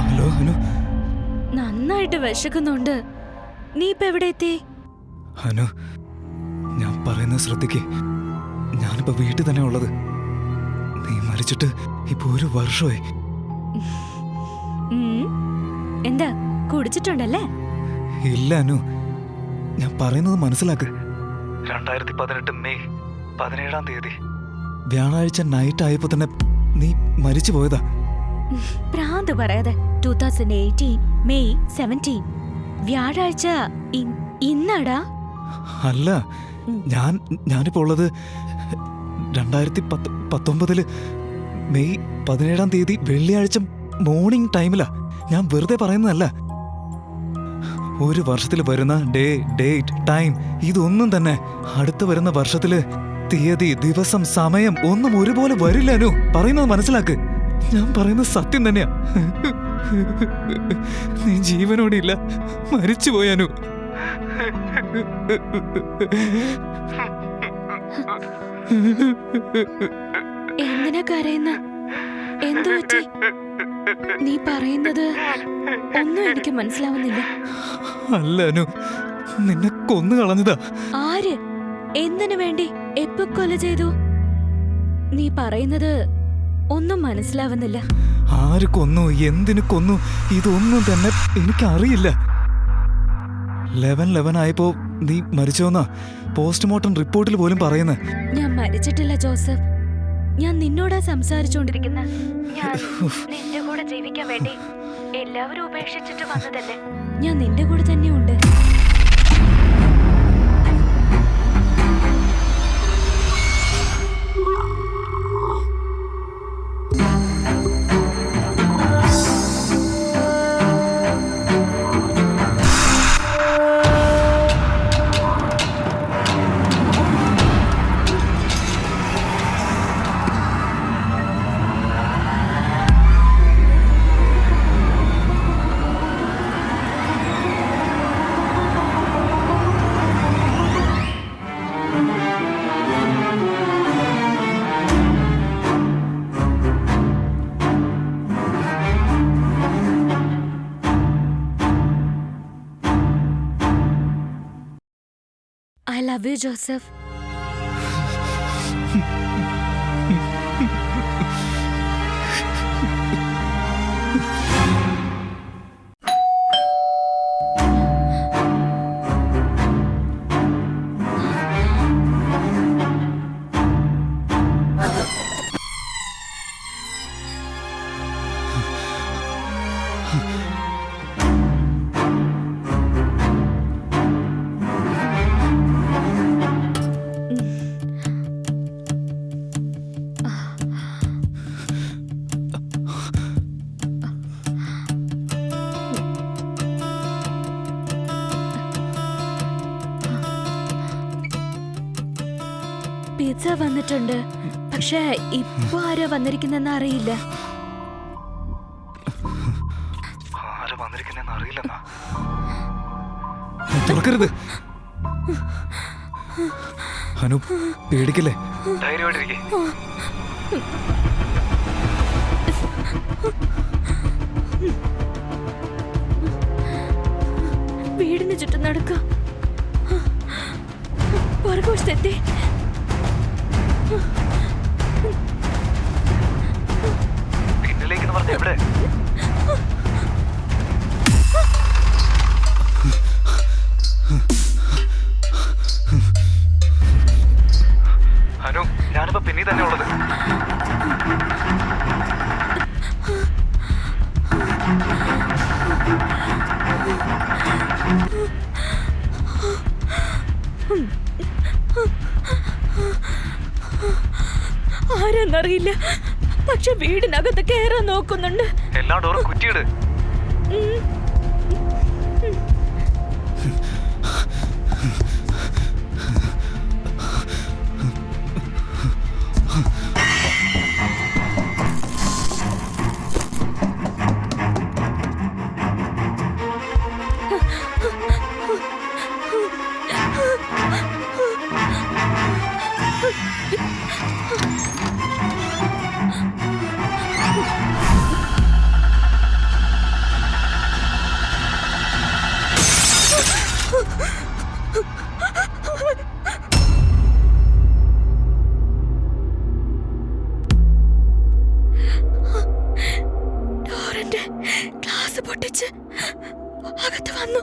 ഹലോ ഹനു.
നന്നായിട്ട് വിശക്കുന്നുണ്ട്. നീ ഇപ്പൊ എവിടെ എത്തി?
ഹനു, ഞാൻ പറയുന്നത് ശ്രദ്ധിക്കേ. ഞാനിപ്പോ വീട്ടിൽ തന്നെ ഉള്ളത്. നീ മരിച്ചിട്ട് ഇപ്പൊ 1 വർഷമായി.
എന്താ കുടിച്ചിട്ടുണ്ടല്ലേ?
ഇല്ല അനു, ഞാൻ പറയുന്നത് മനസ്സിലാക്ക്. 2018 മെയ് 17-ാം തീയതി വ്യാഴാഴ്ച നൈറ്റ് ആയപ്പോ തന്നെ നീ മരിച്ചു പോയതാ.
പ്രാന്ത് പറയാതെ. 2018 മെയ് 17 വ്യാഴാഴ്ച ഇന്നടാ?
അല്ല, ഞാനിപ്പോ ഉള്ളത് 2019 മെയ് 17-ാം തീയതി വെള്ളിയാഴ്ച മോർണിംഗ് ടൈമിലാ. ഞാൻ വെറുതെ പറയുന്നതല്ല. 1 വർഷത്തിൽ വരുന്ന ഡേ, ഡേറ്റ്, ടൈം ഇതൊന്നും തന്നെ അടുത്ത വരുന്ന വർഷത്തില് തീയതി, ദിവസം, സമയം ഒന്നും ഒരുപോലെ വരില്ല അനു. പറയുന്നത് മനസ്സിലാക്ക്. ഞാൻ പറയുന്നത് സത്യം തന്നെയാ. നീ ജീവനോടെ ഇല്ല, മരിച്ചുപോയി അനു.
എന്തിനാ കരയുന്ന? എന്തു പറ്റി? നീ പറയുന്നത് ഒന്നും എനിക്ക് മനസ്സിലാവുന്നില്ല.
അല്ല അനു, നിന്നെ കൊന്നു കളഞ്ഞതാ.
ആര്? എന്തിനു വേണ്ടി? എപ്പോ കൊല ചെയ്തു? നീ പറയുന്നത് ഒന്നും മനസ്സിലാവുന്നില്ല.
ആര് കൊന്നു, എന്തിനു കൊന്നു, ഇതൊന്നും തന്നെ എനിക്കറിയില്ല. 11 ആയപ്പോ നീ മരിച്ചോന്നാ പോസ്റ്റ്മോർട്ടം റിപ്പോർട്ടിൽ പോലും പറയുന്നത്.
ഞാൻ മരിച്ചിട്ടില്ല ജോസഫ്. ഞാൻ നിന്നോടാ സംസാരിച്ചോണ്ടിരിക്കുന്ന.
ഞാൻ നിന്റെ കൂടെ ജീവിക്കാൻ വേണ്ടി എല്ലാവരും ഉപേക്ഷിച്ചിട്ട് വന്നതല്ലേ.
ഞാൻ നിന്റെ കൂടെ തന്നെ ഉണ്ട്. I love you, Joseph. Pizza വന്നിട്ടുണ്ട്. പക്ഷെ ഇപ്പൊ ആരാ വന്നിരിക്കുന്നെന്ന് അറിയില്ല.
തുറക്കരുത്. അനു, പേടിക്കല്ലേ, ധൈര്യമായിട്ടിരിക്കെ.
വീടിന് ചുറ്റും നടക്ക. പുറകുവശത്തെത്തി.
പിന്നിലേക്ക് പറഞ്ഞ എവിടെ? അനു, ഞാനിപ്പോ പിന്നീ തന്നെ ഉള്ളത്.
ആരെന്നറിയില്ല, പക്ഷെ വീടിനകത്ത് കയറാൻ നോക്കുന്നുണ്ട്.
എല്ലാ ഡോറും കുറ്റിയിട്.
ഡോറിന്റെ ഗ്ലാസ് പൊട്ടിച്ച് അകത്ത് വന്നു.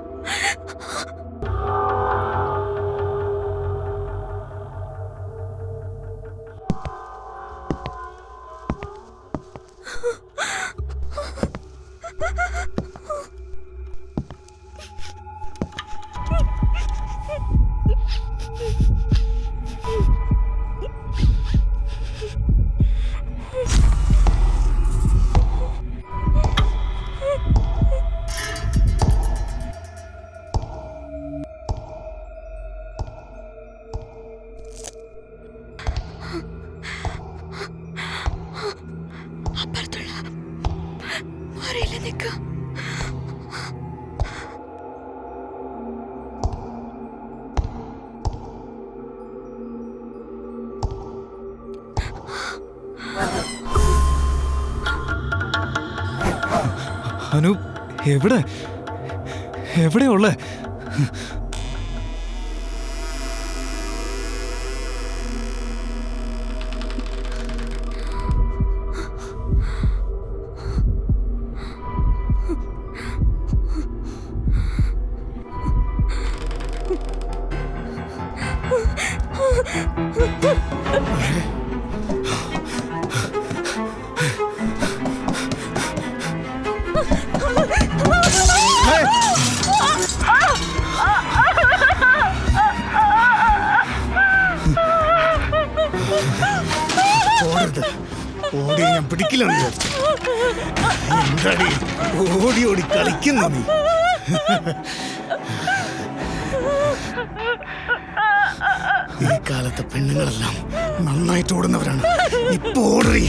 അപ്പുറത്തുള്ള മുറിയിൽ നിൽക്കുക.
അനു, എവിടെ എവിടെയുള്ള?
ഓടി ഞാൻ പിടിക്കില്ലെന്ന് വിചാരിച്ചു. എന്താടി ഓടി ഓടി കളിക്കുന്നു നീ? ഈ കാലത്തെ പെണ്ണുങ്ങളെല്ലാം നന്നായിട്ട് ഓടുന്നവരാണ്. ഇപ്പൊ ഓടി.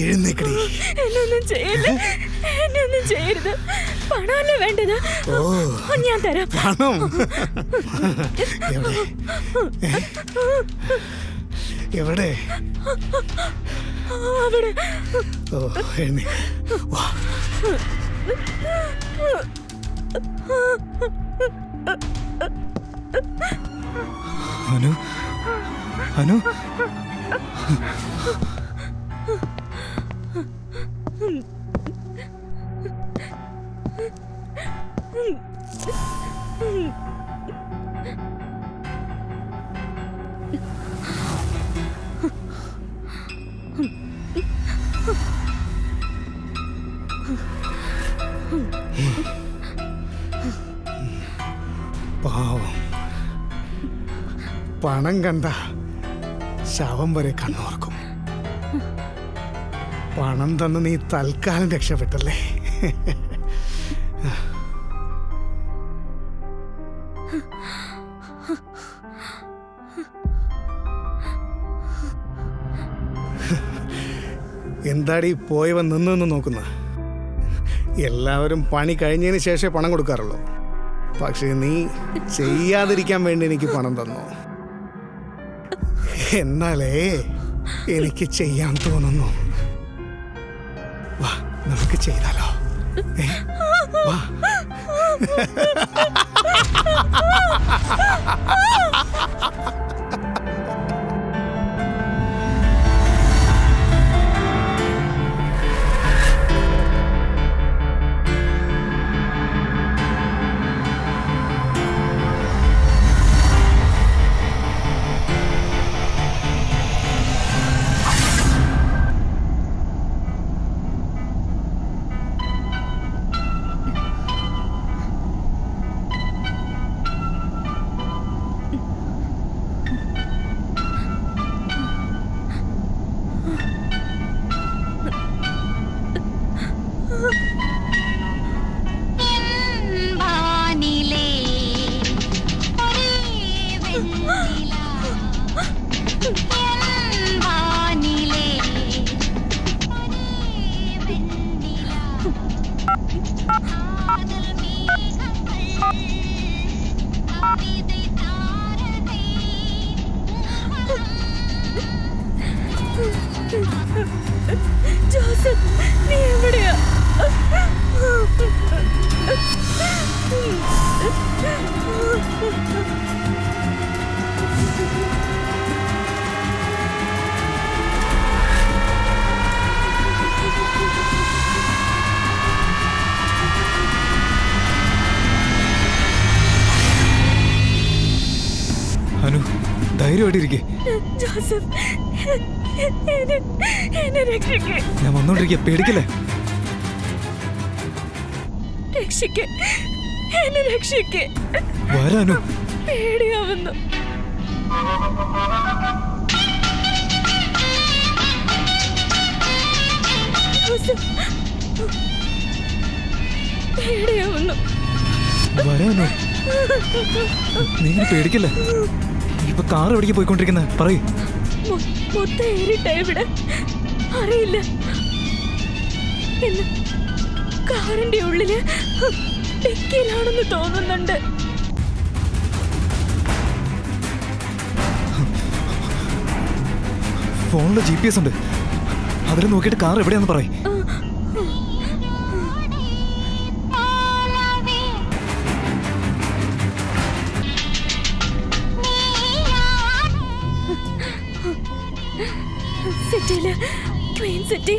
എഴുന്നേക്കടി.
എന്നൊന്നും ചെയ്യല്ലേ, എന്നൊന്നും ചെയ്യരുത്. പണമല്ലേ വേണ്ടത്? ഞാൻ തരാം.
പണം എവിടെ?
അവിടെ.
ഓ, എഴുന്നേക്ക്. വാ.
അനു, അനു,
പാവം. പണം കണ്ട ശവം വരെ കണ്ണോർക്കും. പണം തന്ന് നീ തൽക്കാലം രക്ഷപ്പെട്ടല്ലേ? എന്താടി പോയവൻ നിന്ന് നോക്കുന്ന? എല്ലാവരും പണി കഴിഞ്ഞതിന് ശേഷമേ പണം കൊടുക്കാറുള്ളൂ. പക്ഷേ നീ ചെയ്യാതിരിക്കാൻ വേണ്ടി എനിക്ക് പണം തന്നു. എന്നാലേ എനിക്ക് ചെയ്യാൻ തോന്നുന്നു. വാ, നമുക്ക് ചെയ്താലോ? വാ.
ജോസഫ്, നീ എവിടെയാ?
അനു, ധൈര്യമായിട്ടിരിക്കേ.
ജോസഫ്, എന്നെ രക്ഷിക്കേ.
ഞാൻ വന്നോണ്ടിരിക്കുക, പേടിക്കല്ലേ.
രക്ഷിക്കേ, എന്നെ രക്ഷിക്കേ.
വരാനു,
പേടിയാവുന്നു. ജോസഫ്, പേടിയാവുന്നു.
വരാനു, നീ പേടിക്കല്ലേ. ഇപ്പൊ കാർ എവിടേക്ക് പോയിക്കൊണ്ടിരിക്കുന്നത്? പറയൂ.
മൊത്തം ഏറിട്ട ഇവിടെ അറിയില്ല. എന്ന് കാറിന്റെ ഉള്ളില് ഡിക്കിയിലാണെന്ന് തോന്നുന്നുണ്ട്.
ഫോണില് GPS ഉണ്ട്. അതിൽ നോക്കിയിട്ട് കാർ എവിടെയാന്ന് പറയും.
സിറ്റിയില് ക്വീൻ സിറ്റി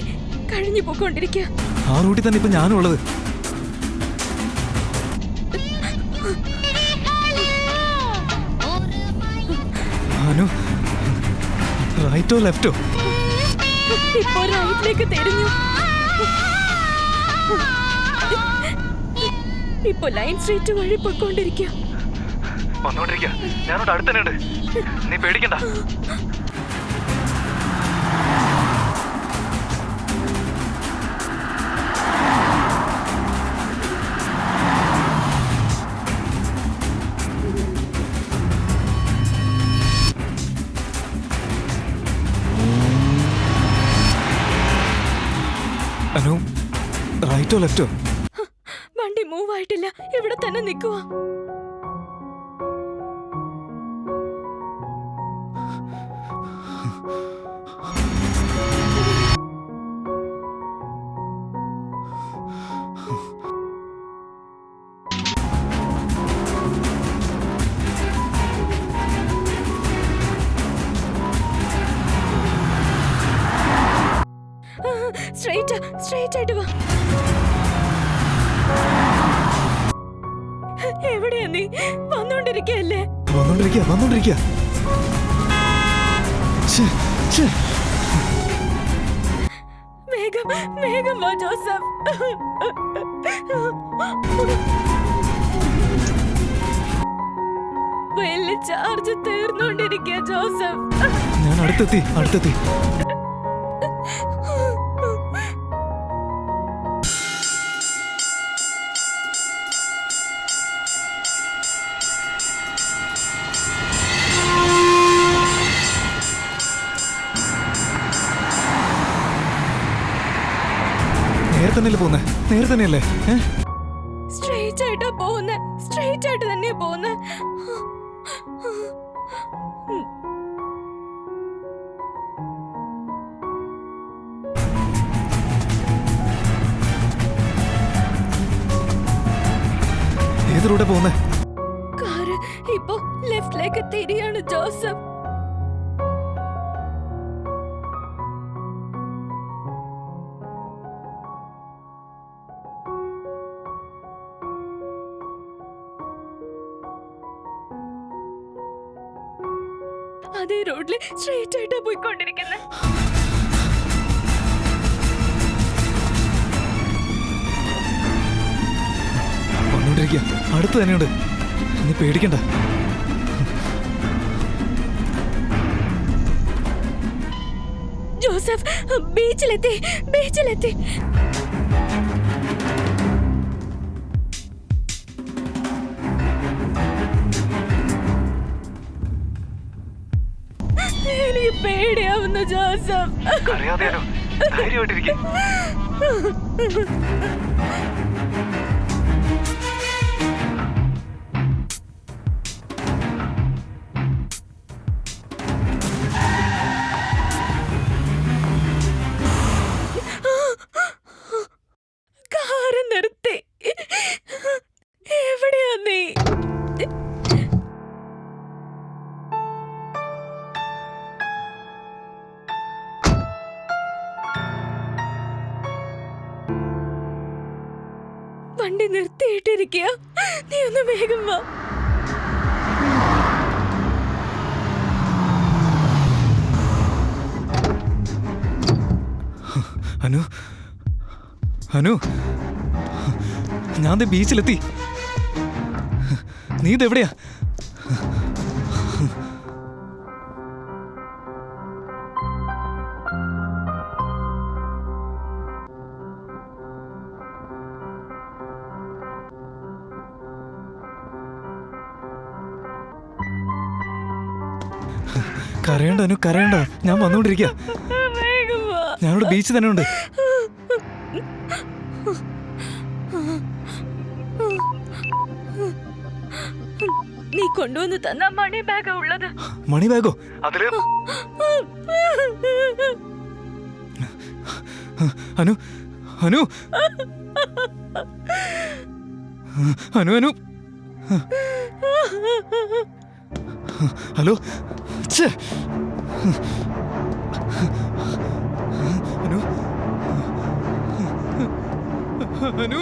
കഴിഞ്ഞു പോയിക്കൊണ്ടിരിക്കുക.
ആ റൂട്ടിൽ തന്നെ ഇപ്പൊ ഞാനും ഉള്ളത്. അനു, റൈറ്റോ ലെഫ്റ്റോ?
ഇപ്പോ റൈറ്റിലേക്ക് തിരിഞ്ഞു. ഇപ്പൊ ലൈൻ സ്ട്രീറ്റ് വഴി പോയിക്കൊണ്ടിരിക്കുക.
വന്നോണ്ടിരിക്കുക, ഞാനോട് അടുത്ത് തന്നെ ഉണ്ട്. നീ പേടിക്കണ്ട. അനു, റൈറ്റോ ലെഫ്റ്റോ?
വണ്ടി മൂവ് ആയിട്ടില്ല, ഇവിടെ തന്നെ നിൽക്കുക. സ്ട്രെയിറ്റ് ആയിട്ട് വാ. എവിടെയാ നീ? വന്നോണ്ടിരിക്കല്ലേ?
വന്നോണ്ടിരിക്കുക.
വേഗം വാ ജോസഫ്. വലിയ ചാർജ് തീർന്നോണ്ടിരിക്കുക ജോസഫ്.
ഞാൻ അടുത്തെത്തി. തന്നെയല്ലേ പോകുന്നേ? നേരെ തന്നെയല്ലേ?
സ്ട്രെയിറ്റ് ആയിട്ടാ പോകുന്നേ. സ്ട്രെയിറ്റ് ആയിട്ട് തന്നെയാ പോകുന്നേ.
ഏത് റൂട്ടാ പോകുന്നേ?
കാറ് ഇപ്പോ ലെഫ്റ്റിലേക്ക് തിരിയാണ് ജോസഫ്. അതേ റോഡില് സ്ട്രെയിറ്റ് ആയിട്ടാ പോയിക്കൊണ്ടിരിക്കുന്നത്.
വന്നോണ്ടിരിക്കുക, അടുത്ത് തന്നെയുണ്ട്. നീ പേടിക്കണ്ട.
ജോസഫ് ബീച്ചിലെത്തി. എനിക്ക് പേടിയാവുന്നു ജോസഫ്. കാറ് നിർത്തി. എവിടെയാ നീ? വണ്ടി നിർത്തിയിട്ടിരിക്കുക. നീ ഒന്ന് വേഗം വാ.
അനു, അനു, ഞാൻ ബീച്ചിലെത്തി. നീ ഇതെവിടെയാ? കരയണ്ട അനു, കരയണ്ട. ഞാൻ വന്നുകൊണ്ടിരിക്കുക. ഞാനിവിടെ ബീച്ച് തന്നെ ഉണ്ട്.
നീ കൊണ്ടുവന്ന് തന്ന മണി ബാഗാ ഉള്ളത്.
മണി ബാഗോ? അനു, അനു, അനു, അനു, ഹലോ. അനു, അനു,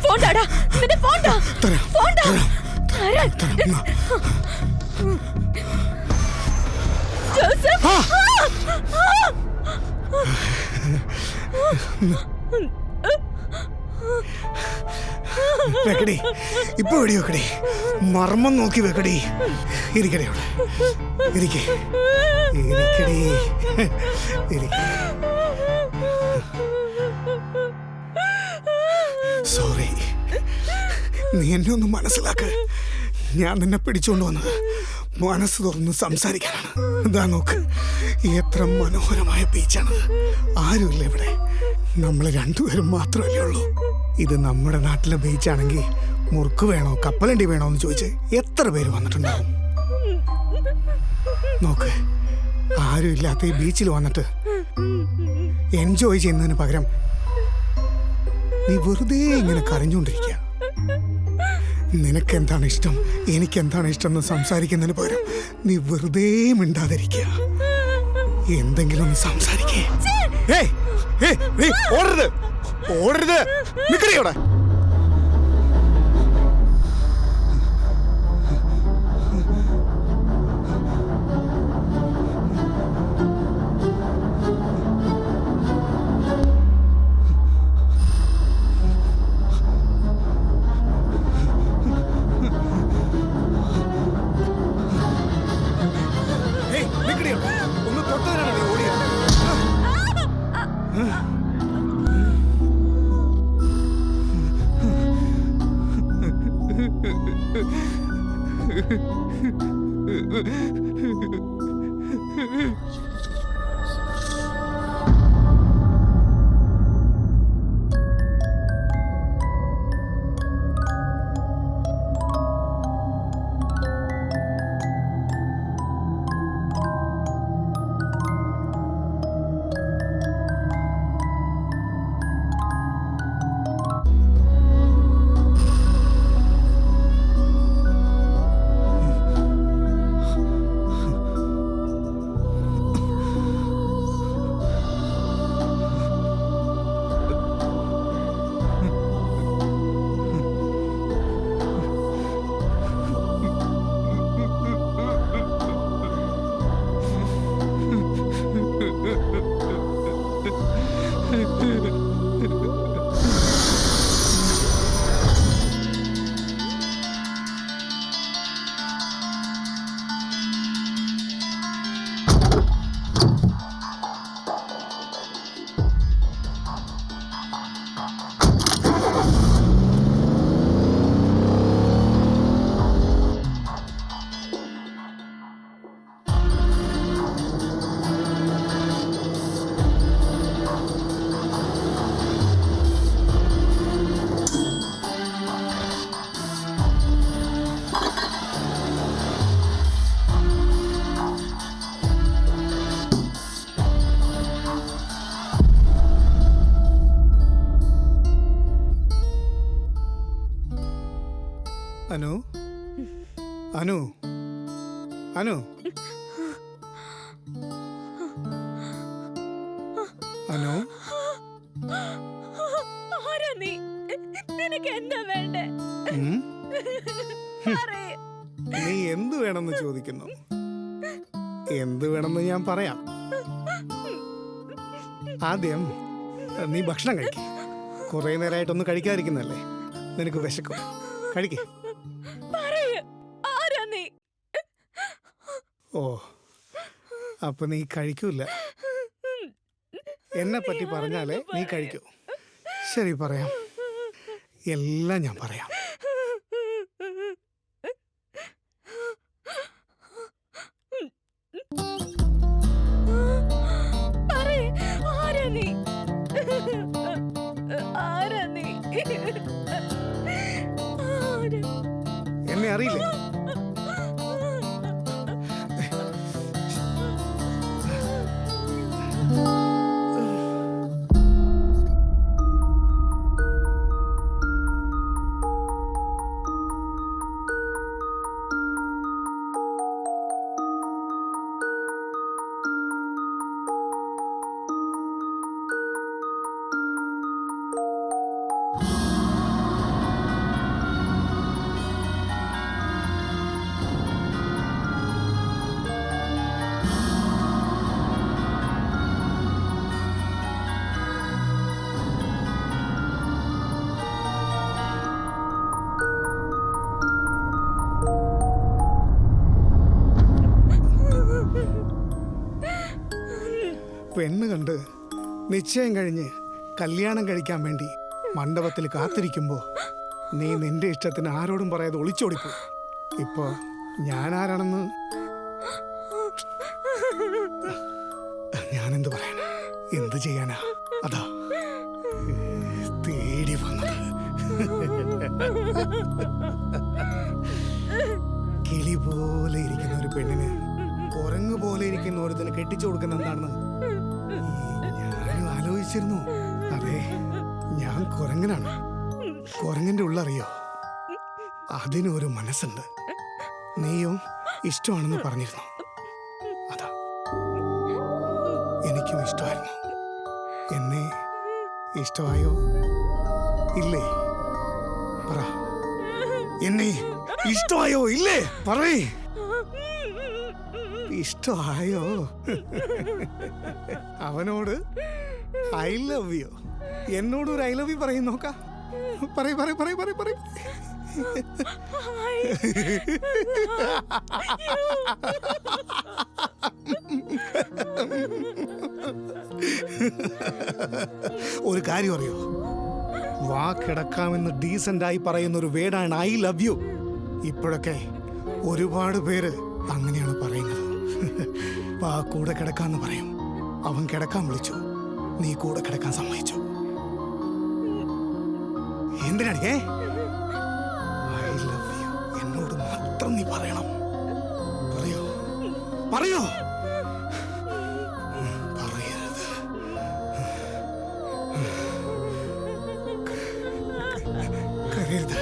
ഫോണ്ടാടാ, നിന്റെ ഫോണ്ടാ, ഫോണ്ടാ. ജോസഫ്,
വെക്കടി, ഇപ്പൊ എടി വെക്കടി. മർമ്മം നോക്കി വെക്കടി. ഇരിക്കടി അവിടെ. ഇരിക്കേ, ഇരിക്കടി, ഇരിക്കേ. സോറി, നീ എന്നെ ഒന്ന് മനസ്സിലാക്ക്. ഞാൻ നിന്നെ പിടിച്ചോണ്ട് വന്നത് മനസ്സ് തുറന്ന് സംസാരിക്കാനാണ്. ഇതാ നോക്ക്, എത്ര മനോഹരമായ ബീച്ചാണ്. ആരുമില്ല ഇവിടെ, നമ്മൾ രണ്ടുപേരും മാത്രമല്ലേ ഉള്ളൂ. ഇത് നമ്മുടെ നാട്ടിലെ ബീച്ചാണെങ്കിൽ മുറുക്ക് വേണോ കപ്പലണ്ടി വേണോ എന്ന് ചോദിച്ച് എത്ര പേര് വന്നിട്ടുണ്ടാവും. നോക്ക്, ആരും ഇല്ലാത്ത ഈ ബീച്ചിൽ വന്നിട്ട് എൻജോയ് ചെയ്യുന്നതിന് പകരം നീ വെറുതെ ഇങ്ങനെ കരഞ്ഞുകൊണ്ടിരിക്കുക. നിനക്കെന്താണ് ഇഷ്ടം, എനിക്കെന്താണ് ഇഷ്ടം എന്ന് സംസാരിക്കുന്നതിന് പകരം നീ വെറുതെ മിണ്ടാതിരിക്കുക. എന്തെങ്കിലും ഒന്ന് സംസാരിക്കേ. ഓടരുത്, ഓടരുത്, നിക്കടിയോടെ. ഒന്ന് തൊട്ടതിനാണ് നീ ഓടിയത്. അനു, അനു, അനു, അനു,
ആരാ നീ? നിനക്ക് എന്താ വേണ്ടേ?
നീ എന്ത് വേണമെന്ന് ചോദിക്കുന്നു. എന്ത് വേണമെന്ന് ഞാൻ പറയാം. ആദ്യം നീ ഭക്ഷണം കഴിക്ക. കുറെ നേരമായിട്ടൊന്നും കഴിക്കാതിരിക്കുന്നല്ലേ, നിനക്ക് വിശക്കും. കഴിക്കേ. ഓ, അപ്പൊ നീ കഴിക്കൂല. എന്നെ പറ്റി പറഞ്ഞാലേ നീ കഴിക്കൂ. ശരി, പറയാം. എല്ലാം ഞാൻ പറയാം. എന്നെ അറിയില്ലേ? പെണ്ണ് കണ്ട് നിശ്ചയം കഴിഞ്ഞ് കല്യാണം കഴിക്കാൻ വേണ്ടി മണ്ഡപത്തിൽ കാത്തിരിക്കുമ്പോൾ നീ നിന്റെ ഇഷ്ടത്തിന് ആരോടും പറയാതെ ഒളിച്ചോടിപ്പോ. ഇപ്പോ ഞാൻ ആരാണെന്ന് ഞാനെന്ത് പറയാനാ, എന്ത് ചെയ്യാനാ? അതാ തേടി വന്നത്. കിളി പോലെ ഇരിക്കുന്ന ഒരു പെണ്ണിന് കുരങ്ങ് പോലെ ഇരിക്കുന്ന ഒരുത്തിന് കെട്ടിച്ചു കൊടുക്കുന്ന എന്താണെന്ന് ഞാനും വിചാരിച്ചിരുന്നു. അതെ, ഞാൻ കുരങ്ങനാണ്. കുരങ്ങന്റെ ഉള്ളറിയോ, അതിനൊരു മനസ്സുണ്ട്. നീയും ഇഷ്ടമാണെന്ന് പറഞ്ഞിരുന്നു. അതാ, എനിക്കും ഇഷ്ടമായിരുന്നു. എന്നെ ഇഷ്ടമായോ ഇല്ലേ? പറ, എന്നെ ഇഷ്ടമായോ ഇല്ലേ? പറയേ, ഇഷ്ടമായോ? അവനോട് ഐ ലവ് യു, എന്നോടൊരു ഐ ലവ് യു പറയും. നോക്കാം, പറയ് പറയ് പറയ് പറയ് പറയ്. ഒരു കാര്യം അറിയോ, വാക്കിടക്കാമെന്ന് ഡീസൻ്റായി പറയുന്ന ഒരു വേർഡാണ് ഐ ലവ് യു. ഇപ്പോഴൊക്കെ ഒരുപാട് പേര് അങ്ങനെയാണ് പറയുന്നത്. വാ കൂടെ കിടക്കാന്ന് പറയും. അവൻ കിടക്കാൻ വിളിച്ചു, നീ കൂടെ കിടക്കാൻ സമ്മതിച്ചു. എന്തിനാണ് ഐ ലവ് യു എന്നോട് മാത്രം നീ പറയണം. പറയോ പറയോ? പറയരുത്. കരയരുത്,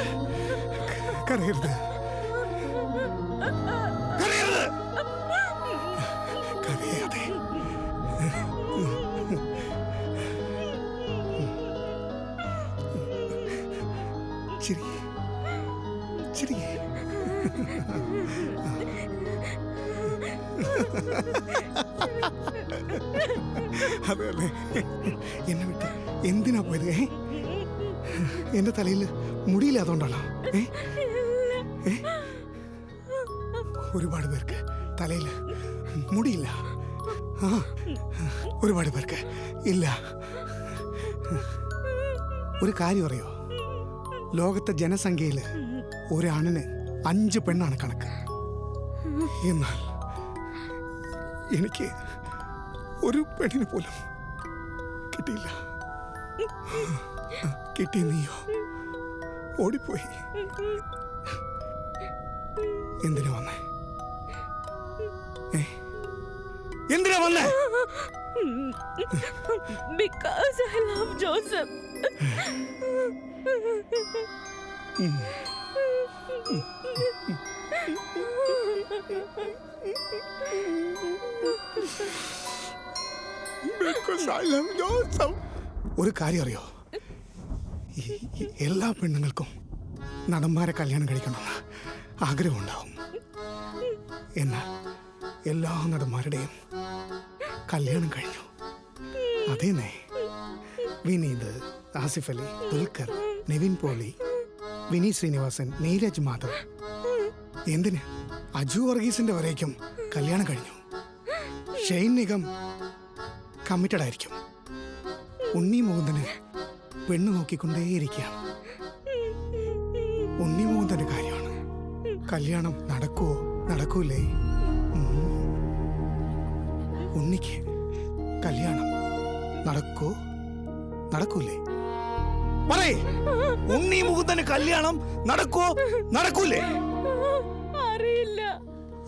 കരയരുത്, കരയരുത്, കരയാതെ. ചിരി ചിരി. അതല്ലേ, എന്നെ വിട്ട് എന്തിനാ പോയത്? എന്റെ തലയിൽ മുടിയില്ല, അതുകൊണ്ടാണോ? ഒരുപാട് പേർക്ക് തലയിൽ മുടിയില്ല. ഒരുപാട് പേർക്ക് ഇല്ല. ഒരു കാര്യം അറിയോ, ലോകത്തെ ജനസംഖ്യയിൽ ഒരാണിന് 5 പെണ്ണാണ് കണക്ക്. എന്നാൽ എനിക്ക് ഒരു പെണ്ണിനെ പോലും കിട്ടിയില്ല. കിട്ടി, നീയോ ഓടിപ്പോയി. എന്തിനാ വന്നേ? എന്തിനാ വന്നേ?
Because I love Joseph.
Because I love Joseph. ഒരു കാര്യം അറിയോ, എല്ലാ പെണ്ണുങ്ങൾക്കും നടന്മാരെ കല്യാണം കഴിക്കണമെന്ന് ആഗ്രഹമുണ്ടാവും. എന്നാൽ എല്ലാ നടന്മാരുടെയും കല്യാണം കഴിഞ്ഞു. അതേന്നേ, വിനീത്, ആസിഫ് അലി, ദുൽഖർ, നിവിൻ പോളി, വിനീത് ശ്രീനിവാസൻ, നീരജ് മാധവ്, എന്തിന് അജു വർഗീസിന്റെ വരേക്കും കല്യാണം കഴിഞ്ഞു. ഷെയ്ൻ നിഗം കമ്മിറ്റഡ് ആയിരിക്കും. ഉണ്ണി മുകുന്ദന് പെണ്ണ് നോക്കിക്കൊണ്ടേയിരിക്കുകയാണ്. ഉണ്ണി മുകുന്ദന്റെ കാര്യമാണ്. കല്യാണം നടക്കുവോ നടക്കൂലേ? ഉണ്ണിക്ക് കല്യാണം നടക്കോ നടക്കൂലേ? പറയേ, ഉണ്ണി മുകുന്ദന് കല്യാണം നടക്കോ നടക്കൂലേ?
അറിയില്ല.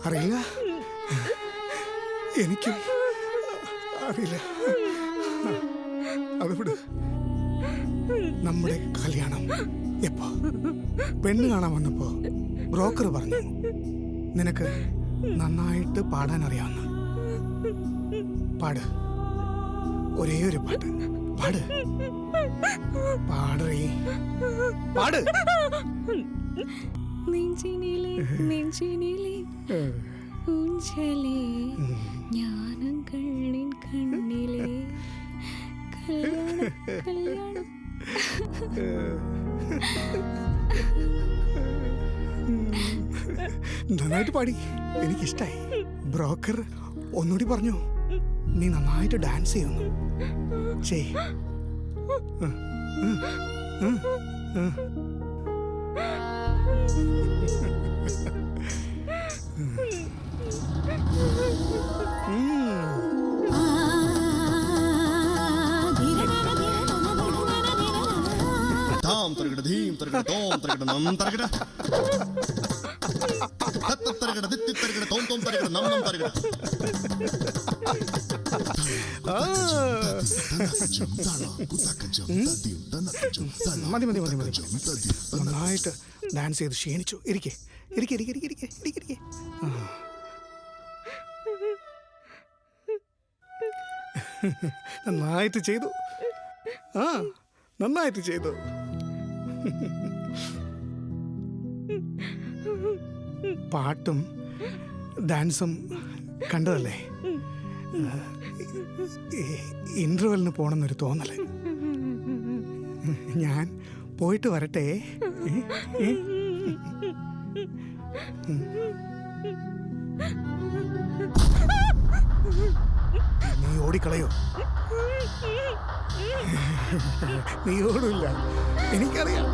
അറിയില്ല? എനിക്കും അറിയില്ല. അത് വിട്. നമ്മുടെ കല്യാണം എപ്പോ? പെണ്ണ് കാണാൻ വന്നപ്പോ ബ്രോക്കർ പറഞ്ഞു, നിനക്ക് നന്നായിട്ട് പാടാൻ അറിയാവുന്ന. പാട്, ഒരേ ഒരു പാട്ട് പാട്. പാടേ, പാട്.
നെഞ്ചിനിലെ നെഞ്ചിനിലെ ഊഞ്ചലേ, ജ്ഞാനം കണ്ണിൻ കണ്ണിലെ കല്യാണം കല്യാണം.
നന്നായിട്ട് പാടി, എനിക്കിഷ്ടായി. ബ്രോക്കർ ഒന്നുകൂടി പറഞ്ഞു, നീ നന്നായിട്ട് ഡാൻസ് ചെയ്യുന്നു. ചെയ്.
ധാം തരകട ധീം തരകട തോം തരകട നം തരകട തത്ത തരകട ദിത്തി തരകട തോം തോം തരകട നം നം തരകട
മതി മതി മതി മതി നന്നായിട്ട് ഡാൻസ് ചെയ്ത് ക്ഷീണിച്ചു. ഇരിക്കെ ഇരിക്കെ ഇരിക്കെ ഇരിക്കെ ഇരിക്കെ ഇരിക്കെ. നന്നായിട്ട് ചെയ്തു. ആ നന്നായിട്ട് ചെയ്തു. പാട്ടും ഡാൻസും കണ്ടതല്ലേ? ഇന്റർവെല്ലിന് പോണെന്നൊരു തോന്നല്. ഞാൻ പോയിട്ട് വരട്ടെ. നീ ഓടിക്കളയോ? നീ ഓടില്ല, എനിക്കറിയാം.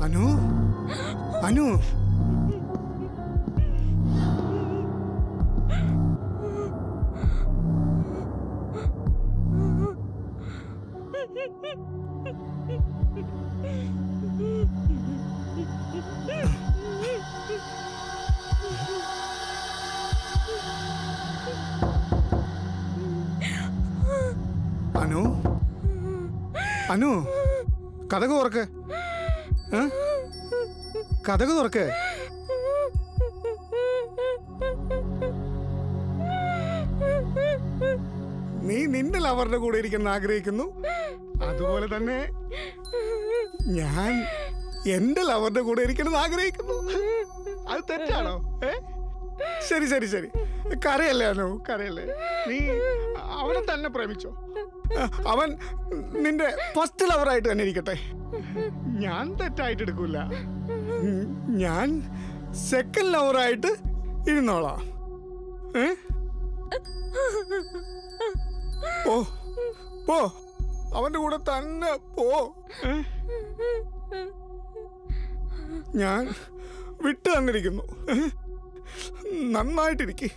അനു അനു അനു അനു കഥക് തുറക്ക്. കഥക് തുറക്ക്. നീ നിന്റെ ലവറിന്റെ കൂടെ ഇരിക്കണം ആഗ്രഹിക്കുന്നു, അതുപോലെ തന്നെ ഞാൻ എന്റെ ലവറിന്റെ കൂടെ ഇരിക്കണം ആഗ്രഹിക്കുന്നു. അത് തെറ്റാണോ? ശരി ശരി ശരി, കരയല്ലേ അനു, കരയല്ലേ. നീ അവനെ തന്നെ പ്രേമിച്ചോ. അവൻ നിന്റെ ഫസ്റ്റ് ലവറായിട്ട് തന്നെ ഇരിക്കട്ടെ. ഞാൻ തെറ്റായിട്ട് എടുക്കൂല. ഞാൻ സെക്കൻഡ് ലവറായിട്ട് ഇരുന്നോളാം. പോ പോ, അവന്റെ കൂടെ തന്നെ പോ. ഞാൻ വിട്ടു തന്നിരിക്കുന്നു. നന്നായിട്ടിരിക്കെ.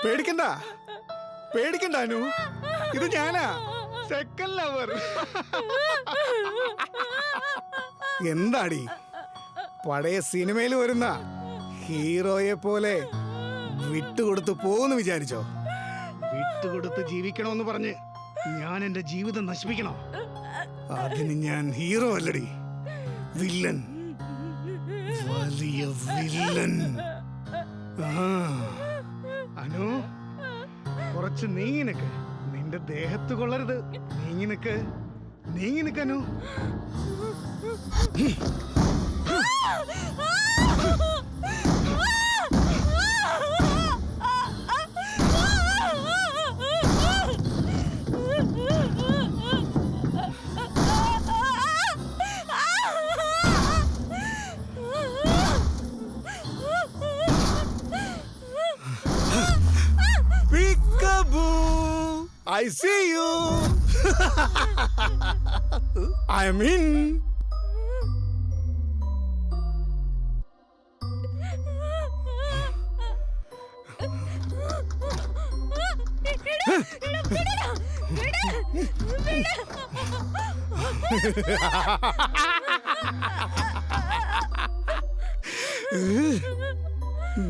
പേടിക്കണ്ട പേടിക്കണ്ട അനു, ഇത് ഞാനാ, സെക്കൻഡ് ലവർ. എന്താടി പഴയ സിനിമയിൽ വരുന്ന ഹീറോയെ പോലെ വിട്ടുകൊടുത്ത് പോന്ന് വിചാരിച്ചോ? വിട്ടുകൊടുത്ത് ജീവിക്കണമെന്ന് പറഞ്ഞ് ഞാൻ എന്റെ ജീവിതം നശിപ്പിക്കണോ? അതിന് ഞാൻ ഹീറോ അല്ലടി, വില്ലൻ, വലിയ വില്ലൻ. അനു, കുറച്ച് നീങ്ങി നിക്ക്. നിന്റെ ദേഹത്ത് കൊള്ളരുത്. നീങ്ങി നിക്ക്, നീങ്ങി നിക്കനു. I see you. I'm in.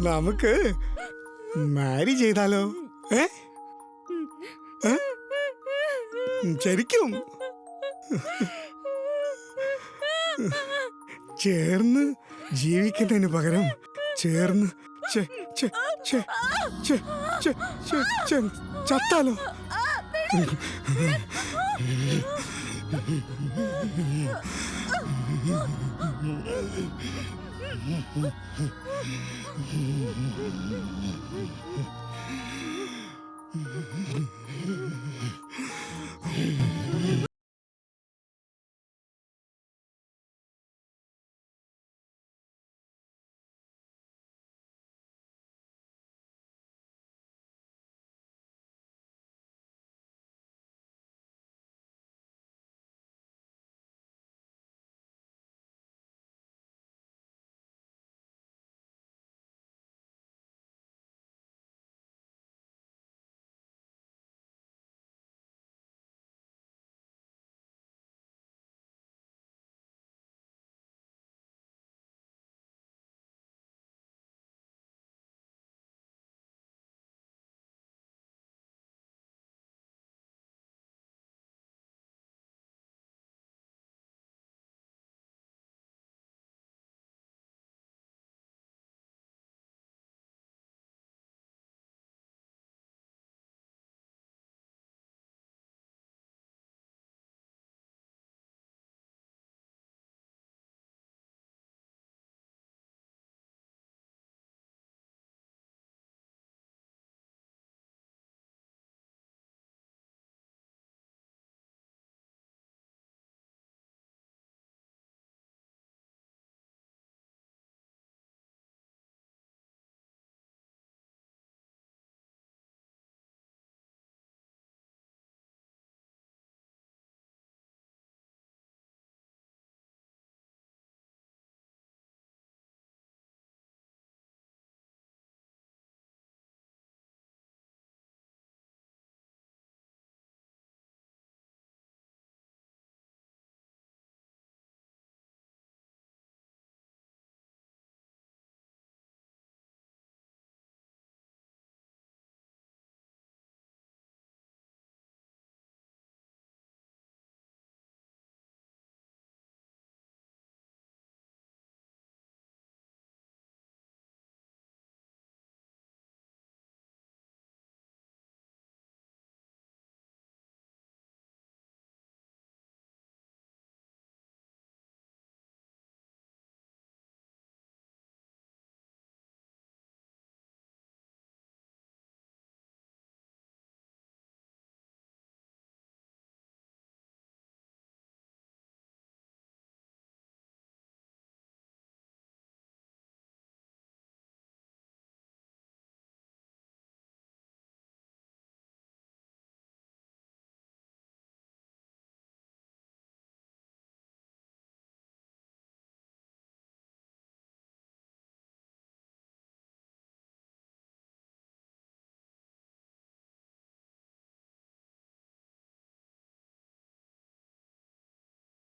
നമുക്ക് മാരി ചെയ്താലോ? ശരിക്കും ചേർന്ന് ജീവിക്കുന്നതിന് പകരം ചേർന്ന് ചത്താലോ?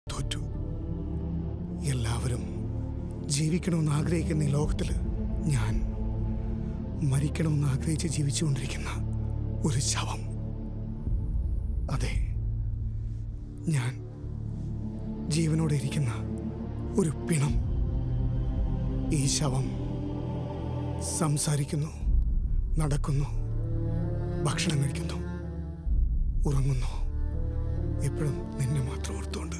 തോറ്റു. എല്ലാവരും ജീവിക്കണമെന്ന് ആഗ്രഹിക്കുന്ന ഈ ലോകത്തിൽ ഞാൻ മരിക്കണമെന്ന് ആഗ്രഹിച്ച് ജീവിച്ചുകൊണ്ടിരിക്കുന്ന ഒരു ശവം. അതെ, ഞാൻ ജീവനോടെ ഇരിക്കുന്ന ഒരു പിണം. ഈ ശവം സംസാരിക്കുന്നു, നടക്കുന്നു, ഭക്ഷണം കഴിക്കുന്നു, ഉറങ്ങുന്നു. എപ്പോഴും നിന്നെ മാത്രം ഓർത്തുകൊണ്ട്.